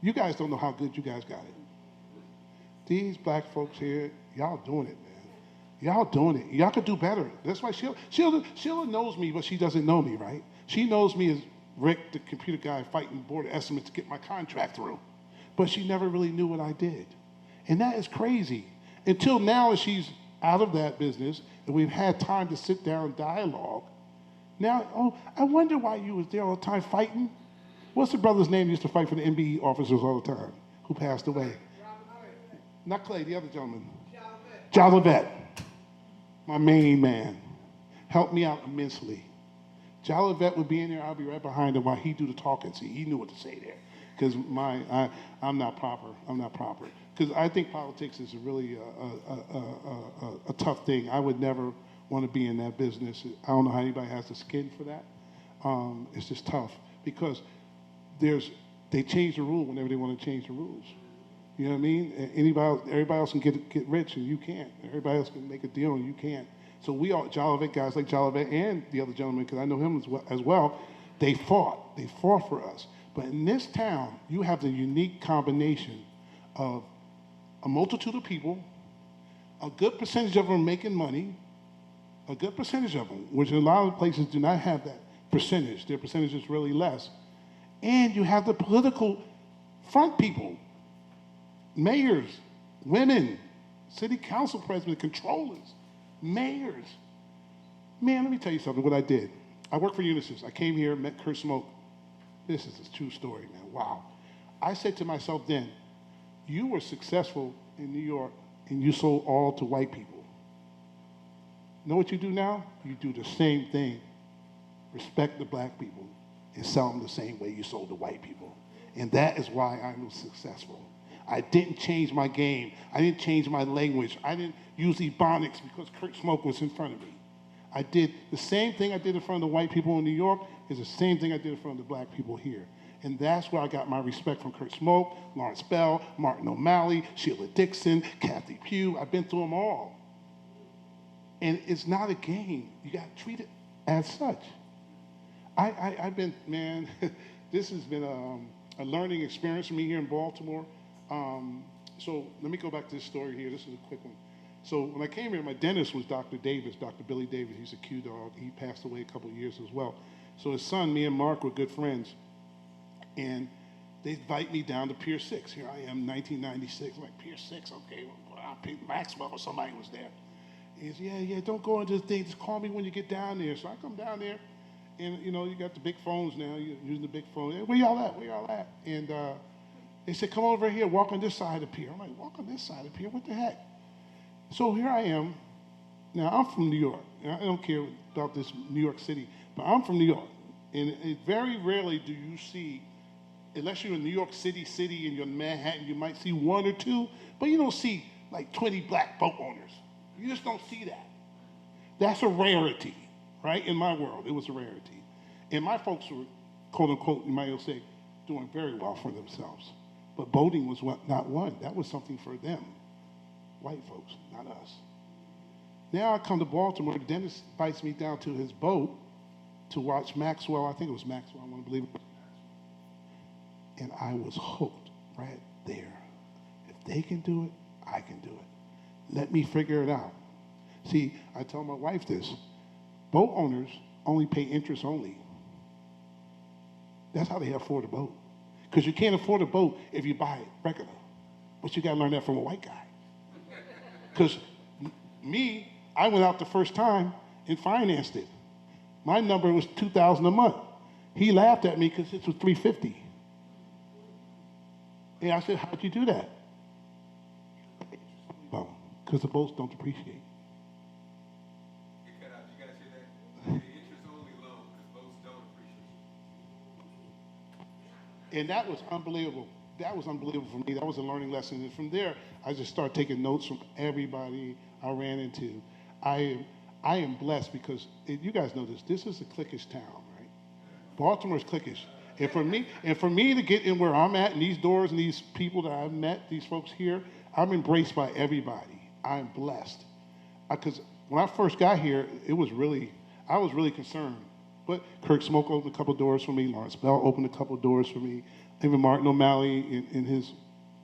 you guys don't know how good you guys got it. These black folks here, y'all doing it, man. Y'all doing it. Y'all could do better. That's why Sheila knows me, but she doesn't know me, right? She knows me as Rick, the computer guy, fighting board of estimates to get my contract through. But she never really knew what I did. And that is crazy. Until now, as she's out of that business, and we've had time to sit down and dialogue. Now, oh, I wonder why you was there all the time fighting. What's the brother's name who used to fight for the MBE officers all the time, who passed away? Not Clay, the other gentleman. Jolivet. My main man. Helped me out immensely. Jolivet would be in there, I'll be right behind him while he do the talking. See, he knew what to say there. Because I'm not proper. I'm not proper. Because I think politics is really a tough thing. I would never want to be in that business. I don't know how anybody has the skin for that. It's just tough because they change the rule whenever they want to change the rules. You know what I mean? Everybody else can get rich and you can't. Everybody else can make a deal and you can't. So we all, Jolivet guys like Jolivet and the other gentleman, because I know him as well, they fought. They fought for us. But in this town, you have the unique combination of a multitude of people, a good percentage of them making money, a good percentage of them, which a lot of places do not have that percentage. Their percentage is really less. And you have the political front people, mayors, women, city council presidents, controllers, mayors. Man, let me tell you something, what I did. I worked for Unisys. I came here, met Kurt Smoke. This is a true story, man. Wow. I said to myself then, you were successful in New York and you sold all to white people. Know what you do now? You do the same thing. Respect the black people and sell them the same way you sold to white people. And that is why I was successful. I didn't change my game. I didn't change my language. I didn't use ebonics because Kurt Smoke was in front of me. I did the same thing I did in front of the white people in New York is the same thing I did in front of the black people here. And that's where I got my respect from Kurt Smoke, Lawrence Bell, Martin O'Malley, Sheila Dixon, Kathy Pugh. I've been through them all. And it's not a game. You got to treat it as such. I've been, man, this has been a learning experience for me here in Baltimore. So let me go back to this story here. This is a quick one. So when I came here, my dentist was Dr. Davis, Dr. Billy Davis. He's a Q-dog. He passed away a couple of years as well. So his son, me and Mark were good friends. And they invite me down to Pier 6. Here I am, 1996. I'm like, Pier 6, okay. Well, Maxwell or somebody was there. He said, yeah, don't go into the thing. Just call me when you get down there. So I come down there. And, you know, you got the big phones now. You're using the big phone. Hey, where y'all at? Where y'all at? And they said, come over here. Walk on this side of the pier. I'm like, walk on this side of the pier? What the heck? So here I am. Now, I'm from New York. I don't care about this New York City, but I'm from New York. And very rarely do you see, unless you're in New York City and you're in Manhattan, you might see one or two, but you don't see like 20 black boat owners. You just don't see that. That's a rarity, right? In my world, it was a rarity. And my folks were, quote unquote, you might say, doing very well for themselves. But boating was not one. That was something for them. white folks, not us. Now I come to Baltimore, the dentist invites me down to his boat to watch Maxwell. I think it was Maxwell, I want to believe it. And I was hooked right there. If they can do it, I can do it. Let me figure it out. See, I tell my wife this. Boat owners only pay interest only. That's how they afford a boat. Because you can't afford a boat if you buy it regular. But you got to learn that from a white guy. Because me, I went out the first time and financed it. My number was $2,000 a month. He laughed at me because it was $350. And I said, how'd you do that? Well, because the boats don't depreciate. You gotta say that. The interest only loan, because boats don't appreciate. And that was unbelievable. That was unbelievable for me. That was a learning lesson. And from there, I just started taking notes from everybody I ran into. I am blessed because you guys know this. This is a cliquish town, right? Baltimore's cliquish. And for me to get in where I'm at, and these doors and these people that I've met, these folks here, I'm embraced by everybody. I'm blessed. Because when I first got here, I was really concerned. But Kirk Smoke opened a couple doors for me. Lawrence Bell opened a couple doors for me. Even Martin O'Malley in his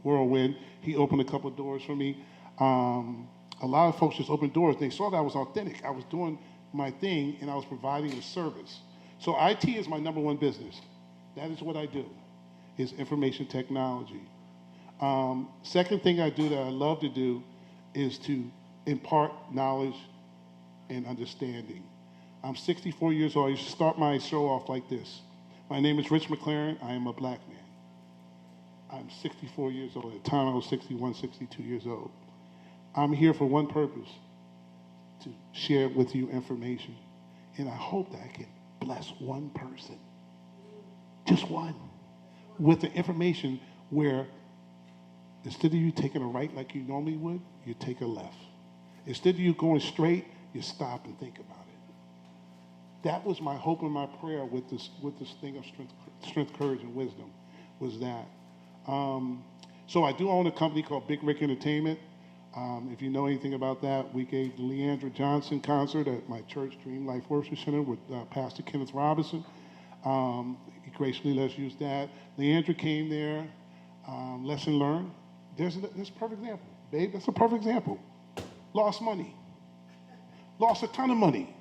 whirlwind, he opened a couple doors for me. A lot of folks just opened doors. They saw that I was authentic. I was doing my thing, and I was providing a service. So IT is my number one business. That is what I do, is information technology. Second thing I do that I love to do is to impart knowledge and understanding. I'm 64 years old. I used to start my show off like this. My name is Rich McClearn. I am a black man. I'm 64 years old. At the time, I was 61, 62 years old. I'm here for one purpose, to share with you information. And I hope that I can bless one person, just one, with the information where instead of you taking a right like you normally would, you take a left. Instead of you going straight, you stop and think about it. That was my hope and my prayer with this thing of strength, courage, and wisdom, was that. So I do own a company called Big Rick Entertainment. If you know anything about that, we gave the Leandra Johnson concert at my church, Dream Life Worship Center, with Pastor Kenneth Robinson. He graciously let us use that. Leandra came there. Lesson learned. There's a perfect example. Babe, that's a perfect example. Lost money. Lost a ton of money.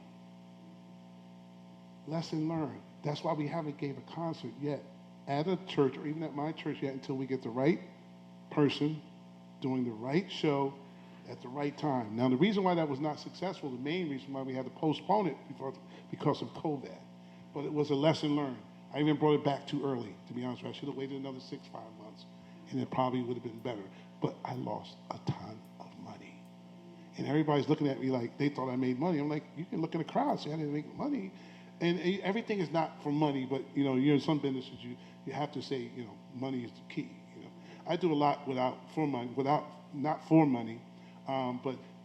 Lesson learned. That's why we haven't gave a concert yet at a church or even at my church yet until we get the right person doing the right show at the right time. Now, the reason why that was not successful, the main reason why we had to postpone it because of COVID, but it was a lesson learned. I even brought it back too early, to be honest with you. I should have waited another 6-5 months, and it probably would have been better. But I lost a ton of money. And everybody's looking at me like they thought I made money. I'm like, you can look in the crowd and say I didn't make money. And everything is not for money, but you're in some businesses, you have to say, money is the key. I do a lot not for money, but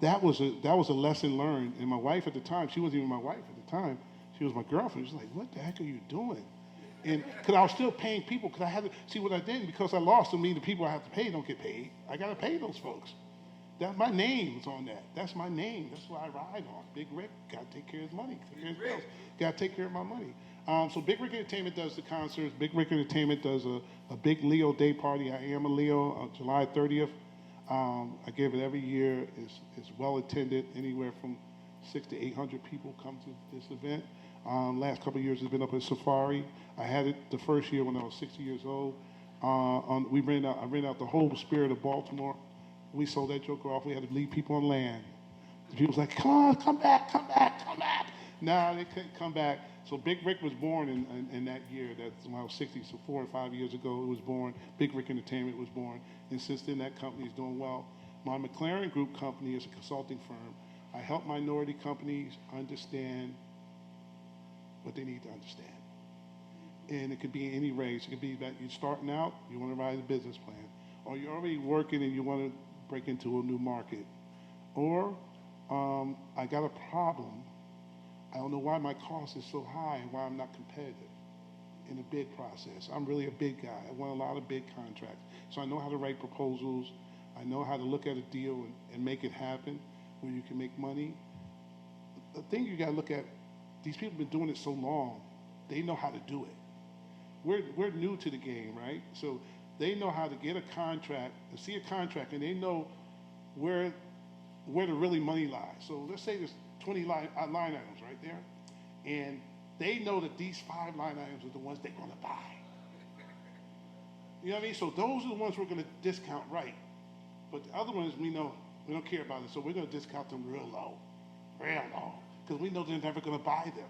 that was a lesson learned. And my wife at the time, she wasn't even my wife at the time, she was my girlfriend. She was like, what the heck are you doing? And because I was still paying people, because I had to see what I did, because I lost them, the people I have to pay don't get paid. I got to pay those folks. My name is on that. That's my name. That's what I ride on. Big Rick, got to take care of his money, take care of his bills. Got to take care of my money. So Big Rick Entertainment does the concerts. Big Rick Entertainment does a big Leo Day party. I am a Leo on July 30th. I give it every year. It's well attended. Anywhere from 600 to 800 people come to this event. Last couple of years it's been up at Safari. I had it the first year when I was 60 years old. I ran out the whole Spirit of Baltimore. We sold that joker off. We had to leave people on land. The people was like, come on, come back. No, they couldn't come back. So Big Rick was born in that year. That's when I was 60, so 4 or 5 years ago it was born. Big Rick Entertainment was born. And since then, that company is doing well. My McClearn Group company is a consulting firm. I help minority companies understand what they need to understand. And it could be in any range. It could be that you're starting out, you want to write a business plan. Or you're already working and you want to break into a new market. Or I got a problem. I don't know why my cost is so high and why I'm not competitive in the bid process. I'm really a bid guy. I won a lot of bid contracts. So I know how to write proposals. I know how to look at a deal and make it happen where you can make money. The thing you got to look at, these people have been doing it so long, they know how to do it. We're new to the game, right? So they know how to get a contract, to see a contract, and they know where the really money lies. So let's say there's 20 line items right there, and they know that these 5 line items are the ones they're going to buy. You know what I mean? So those are the ones we're going to discount right. But the other ones we know we don't care about it, so we're going to discount them real low, because we know they're never going to buy them.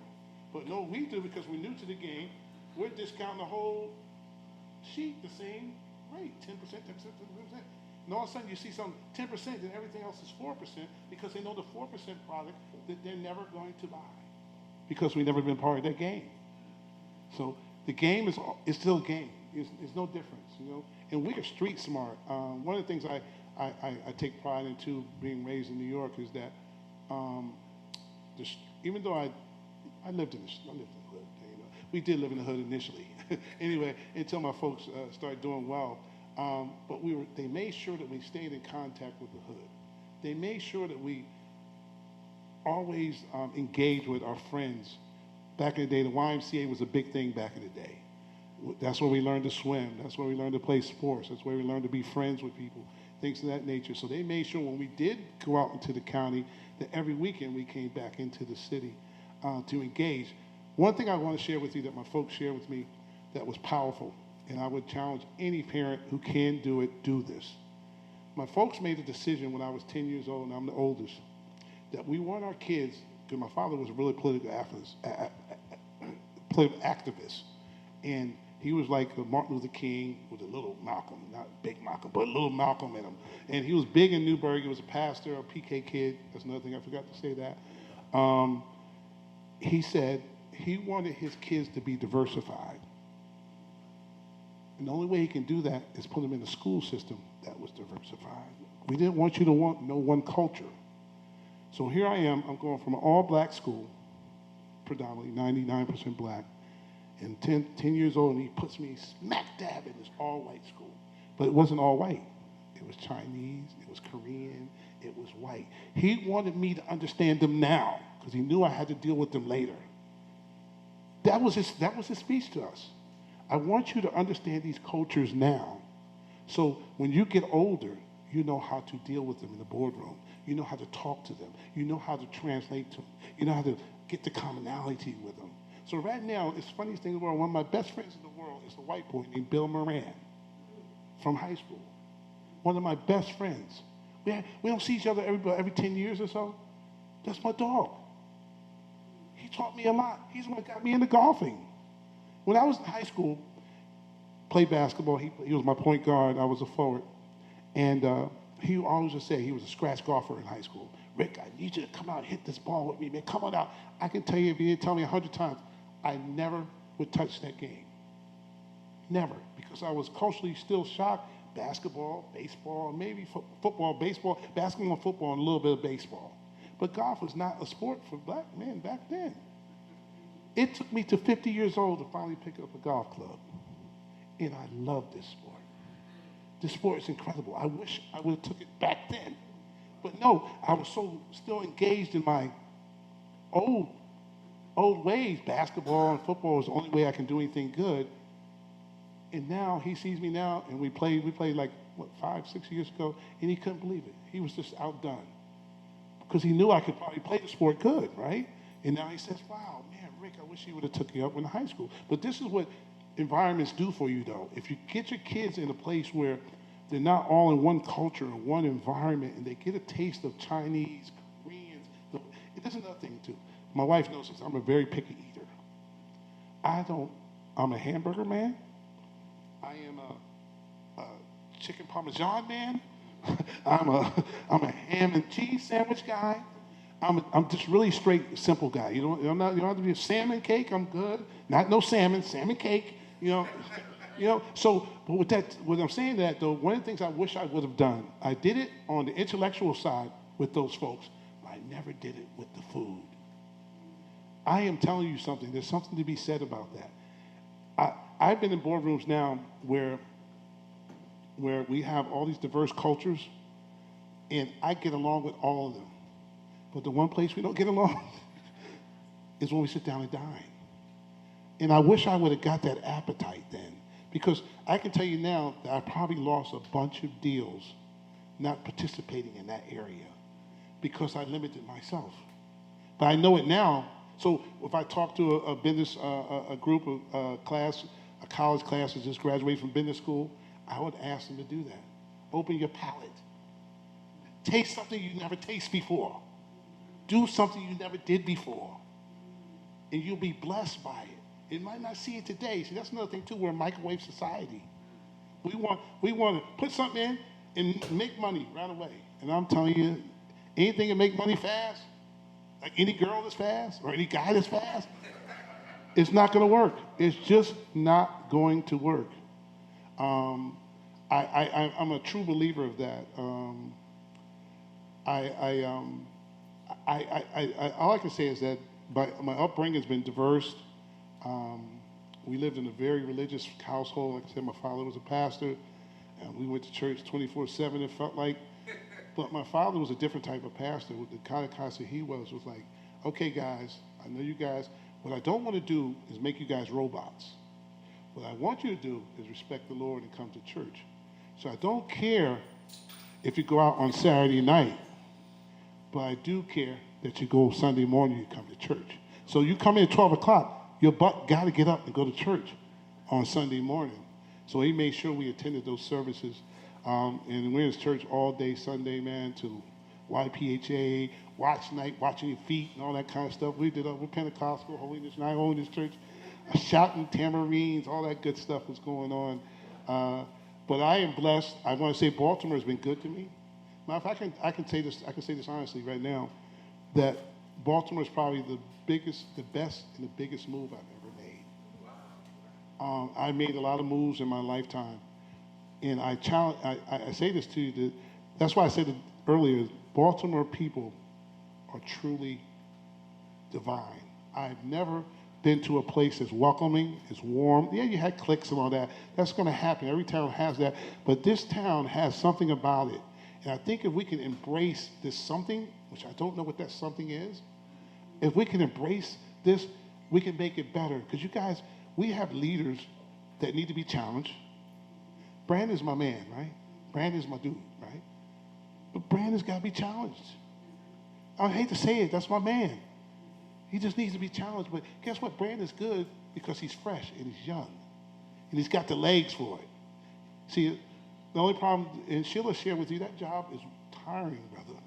But no, we do because we're new to the game. We're discounting the whole sheet the same rate, 10%, 10%, 10%. And all of a sudden you see some 10% and everything else is 4% because they know the 4% product that they're never going to buy because we've never been part of that game. So the game is still a game. It's no difference, you know. And we are street smart. One of the things I take pride in too, being raised in New York, is that even though I lived in the hood, you know, we did live in the hood initially. Anyway, until my folks started doing well. But they made sure that we stayed in contact with the hood. They made sure that we always engaged with our friends. Back in the day, the YMCA was a big thing back in the day. That's where we learned to swim. That's where we learned to play sports. That's where we learned to be friends with people, things of that nature. So they made sure when we did go out into the county that every weekend we came back into the city to engage. One thing I want to share with you that my folks shared with me that was powerful, and I would challenge any parent who can do it, do this. My folks made a decision when I was 10 years old, and I'm the oldest, that we want our kids, because my father was a really political activist, and he was like Martin Luther King with a little Malcolm, not big Malcolm, but a little Malcolm in him. And he was big in Newburgh. He was a pastor, a PK kid. That's another thing I forgot to say that. He said he wanted his kids to be diversified. And the only way he can do that is put them in a school system that was diversified. We didn't want you to know one culture. So here I am. I'm going from an all-black school, predominantly 99% black, and 10 years old, and he puts me smack dab in this all-white school. But it wasn't all white. It was Chinese, it was Korean, it was white. He wanted me to understand them now, because he knew I had to deal with them later. That was his speech to us. I want you to understand these cultures now. So when you get older, you know how to deal with them in the boardroom. You know how to talk to them. You know how to translate to them. You know how to get the commonality with them. So right now, it's the funniest thing in the world. One of my best friends in the world is a white boy named Bill Moran from high school. One of my best friends. We don't see each other every 10 years or so. That's my dog. He taught me a lot. He's the one that got me into golfing. When I was in high school, played basketball. He was my point guard. I was a forward. And he always would say, he was a scratch golfer in high school. Rick, I need you to come out and hit this ball with me, man. Come on out. I can tell you, if you didn't tell me 100 times, I never would touch that game. Never. Because I was culturally still shocked. Basketball, baseball, maybe football, baseball, basketball, football, and a little bit of baseball. But golf was not a sport for black men back then. It took me to 50 years old to finally pick up a golf club. And I love this sport. This sport is incredible. I wish I would have took it back then. But no, I was so still engaged in my old ways. Basketball and football is the only way I can do anything good. And now he sees me now, and we played like, 5, 6 years ago, and he couldn't believe it. He was just outdone. Because he knew I could probably play the sport good, right? And now he says, wow, man, Rick, I wish he would have took you up in high school. But this is what environments do for you, though. If you get your kids in a place where they're not all in one culture or one environment, and they get a taste of Chinese, Koreans, there's another thing, too. My wife knows this. I'm a very picky eater. I'm a hamburger man. I am a chicken parmesan man. I'm a ham and cheese sandwich guy. I'm just really straight, simple guy. You don't have to be a salmon cake. I'm good. Not no salmon cake. So, but what I'm saying that though, one of the things I wish I would have done, I did it on the intellectual side with those folks, but I never did it with the food. I am telling you something. There's something to be said about that. I've been in boardrooms now where where we have all these diverse cultures, and I get along with all of them. But the one place we don't get along is when we sit down and dine. And I wish I would have got that appetite then, because I can tell you now that I probably lost a bunch of deals not participating in that area because I limited myself. But I know it now. So if I talk to a business, a group of class, a college class that just graduated from business school, I would ask them to do that. Open your palate. Taste something you never tasted before. Do something you never did before. And you'll be blessed by it. You might not see it today. See, that's another thing too. We're a microwave society. We want to put something in and make money right away. And I'm telling you, anything that make money fast, like any girl that's fast or any guy that's fast, it's not going to work. It's just not going to work. I'm a true believer of that. All I can say is that my upbringing has been diverse. We lived in a very religious household. Like I said, my father was a pastor, and we went to church 24/7. It felt like, but my father was a different type of pastor. The kind of pastor he was like, okay, guys, I know you guys. What I don't want to do is make you guys robots. What I want you to do is respect the Lord and come to church. So I don't care if you go out on Saturday night, but I do care that you go Sunday morning, you come to church. So you come in at 12 o'clock, your butt got to get up and go to church on Sunday morning. So he made sure we attended those services. And we're in his church all day Sunday, man, to YPHA, watch night, watching your feet, and all that kind of stuff. We did we're Pentecostal, Holiness Night, Holiness Church, shouting tambourines, all that good stuff was going on. But I am blessed. I want to say Baltimore has been good to me. Now, if I can say this honestly right now, that Baltimore is probably the best, and the biggest move I've ever made. I made a lot of moves in my lifetime, and I say this to you. That's why I said it earlier. Baltimore people are truly divine. I've never been to a place as welcoming, as warm. Yeah, you had cliques and all that. That's going to happen. Every town has that. But this town has something about it. And I think if we can embrace this something, which I don't know what that something is, if we can embrace this, we can make it better. Because you guys, we have leaders that need to be challenged. Brandon's my man, right? Brandon's my dude, right? But Brandon's got to be challenged. I hate to say it, that's my man. He just needs to be challenged. But guess what? Brandon's good because he's fresh and he's young. And he's got the legs for it. See, the only problem, and Sheila shared with you, that job is tiring, brother.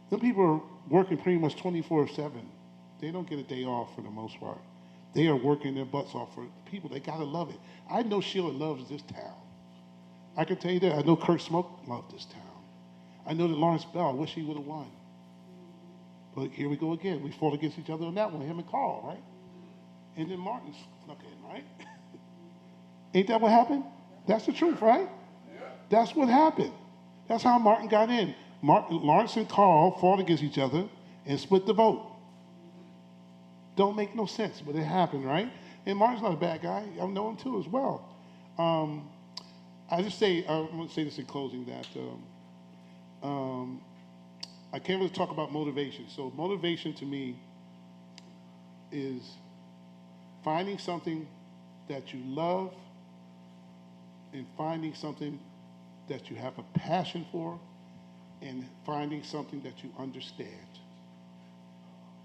Them people are working pretty much 24/7. They don't get a day off for the most part. They are working their butts off for people. They got to love it. I know Sheila loves this town. I can tell you that. I know Kurt Smoke loved this town. I know that Lawrence Bell, I wish he would have won. But here we go again. We fought against each other on that one, him and Carl, right? And then Martin snuck in, right? Ain't that what happened? That's the truth, right? That's what happened. That's how Martin got in. Lawrence and Carl fought against each other and split the vote. Don't make no sense, but it happened, right? And Martin's not a bad guy. I know him too as well. I'm going to say this in closing, that I can't really talk about motivation. So motivation to me is finding something that you love and finding something that you have a passion for and finding something that you understand.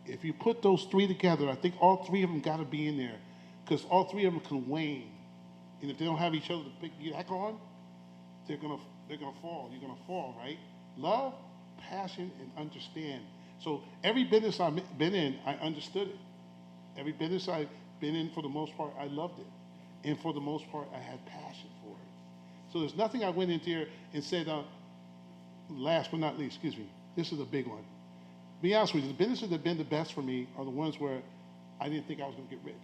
If you put those three together, I think all three of them got to be in there, because all three of them can wane. And if they don't have each other to pick you back on, they're gonna fall. You're gonna fall, right? Love, passion, and understand. So every business I've been in, I understood it. Every business I've been in, for the most part, I loved it. And for the most part, I had passion for it. So there's nothing I went into here and said, last but not least, this is a big one. Be honest with you, the businesses that have been the best for me are the ones where I didn't think I was going to get rich.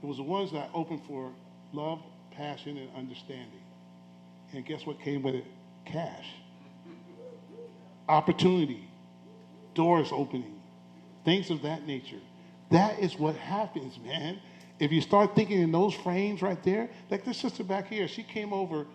It was the ones that I opened for love, passion, and understanding. And guess what came with it? Cash. Opportunity. Doors opening. Things of that nature. That is what happens, man. If you start thinking in those frames right there, like this sister back here, she came over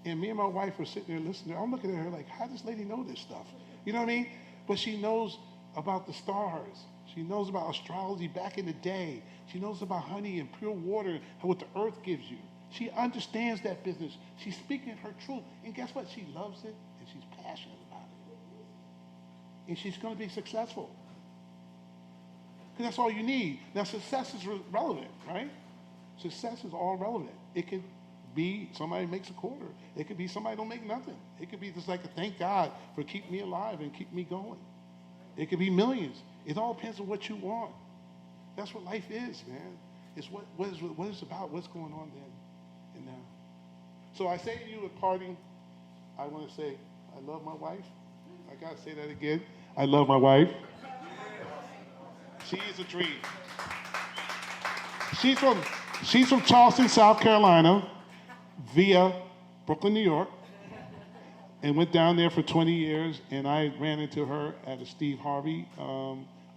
and me and my wife were sitting there listening. I'm looking at her like, how does this lady know this stuff? You know what I mean? But she knows about the stars. She knows about astrology back in the day. She knows about honey and pure water and what the earth gives you. She understands that business. She's speaking her truth. And guess what? She loves it and she's passionate about it. And she's going to be successful. Because that's all you need. Now, success is relevant, right? Success is all relevant. It could be somebody makes a quarter. It could be somebody don't make nothing. It could be just like a thank God for keeping me alive and keep me going. It could be millions. It all depends on what you want. That's what life is, man. It's what it's about, what's going on then and now. So I say to you at parting, I want to say, I love my wife. I got to say that again. I love my wife. She is a dream. She's from Charleston, South Carolina, via Brooklyn, New York, and went down there for 20 years. And I ran into her at a Steve Harvey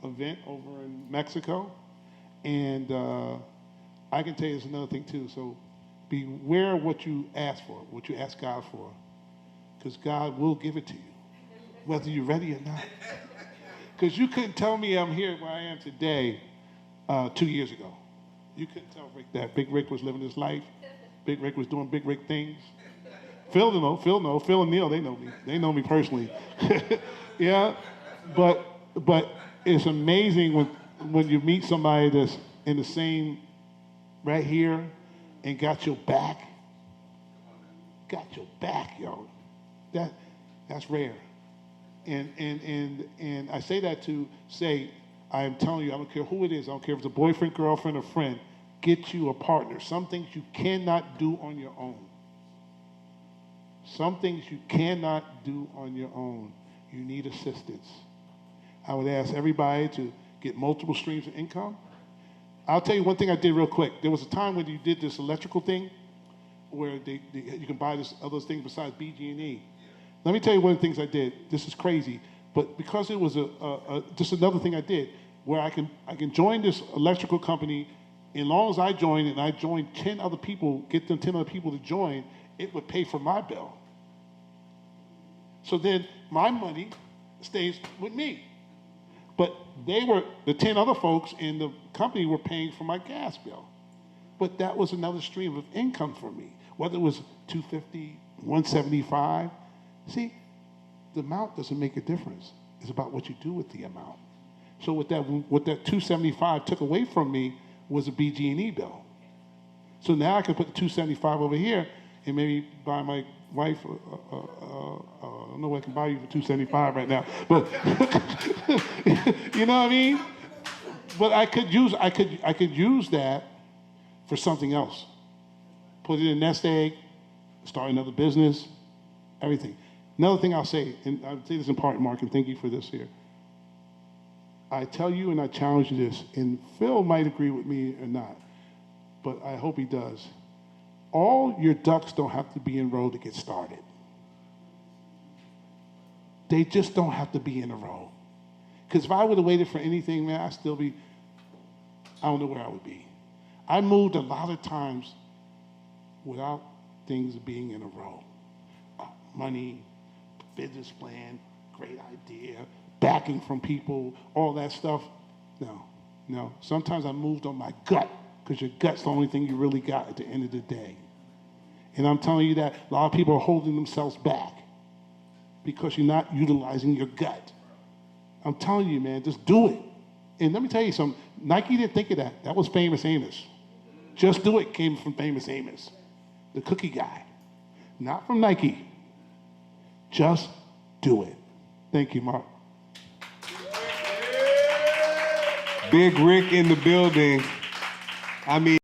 event over in Mexico. And I can tell you there's another thing too. So beware what you ask for, what you ask God for, because God will give it to you, whether you're ready or not. Because you couldn't tell me I'm here where I am today 2 years ago. You couldn't tell Rick that. Big Rick was living his life. Big Rick was doing Big Rick things. Phil and Neil, they know me. They know me personally. Yeah, but it's amazing when you meet somebody that's in the same, right here, and got your back. Got your back, yo. That's rare. And I say that to say, I am telling you, I don't care who it is, I don't care if it's a boyfriend, girlfriend, or friend, get you a partner. Some things you cannot do on your own. Some things you cannot do on your own. You need assistance. I would ask everybody to get multiple streams of income. I'll tell you one thing I did real quick. There was a time when you did this electrical thing where you can buy this other thing besides BG&E. Let me tell you one of the things I did. This is crazy, but because it was just another thing I did, where I can join this electrical company, as long as I join and I join 10 other people, get them 10 other people to join, it would pay for my bill. So then my money stays with me. But the 10 other folks in the company were paying for my gas bill. But that was another stream of income for me, whether it was $250, $175. See, the amount doesn't make a difference. It's about what you do with the amount. So what that $275 took away from me was a BG&E bill. So now I can put the $275 over here and maybe buy my wife. I don't know what I can buy you for $275 right now, but you know what I mean. But I could use that for something else. Put it in a nest egg, start another business, everything. Another thing I'll say, and I'll say this in part, Mark, and thank you for this here. I tell you and I challenge you this, and Phil might agree with me or not, but I hope he does. All your ducks don't have to be in a row to get started. They just don't have to be in a row. Because if I would have waited for anything, man, I don't know where I would be. I moved a lot of times without things being in a row. Money, business plan, great idea, backing from people, all that stuff. No. Sometimes I moved on my gut, because your gut's the only thing you really got at the end of the day. And I'm telling you that a lot of people are holding themselves back because you're not utilizing your gut. I'm telling you, man, just do it. And let me tell you something. Nike didn't think of that. That was Famous Amos. Just Do It came from Famous Amos, the cookie guy. Not from Nike. Just do it. Thank you, Mark. Big Rick in the building. I mean,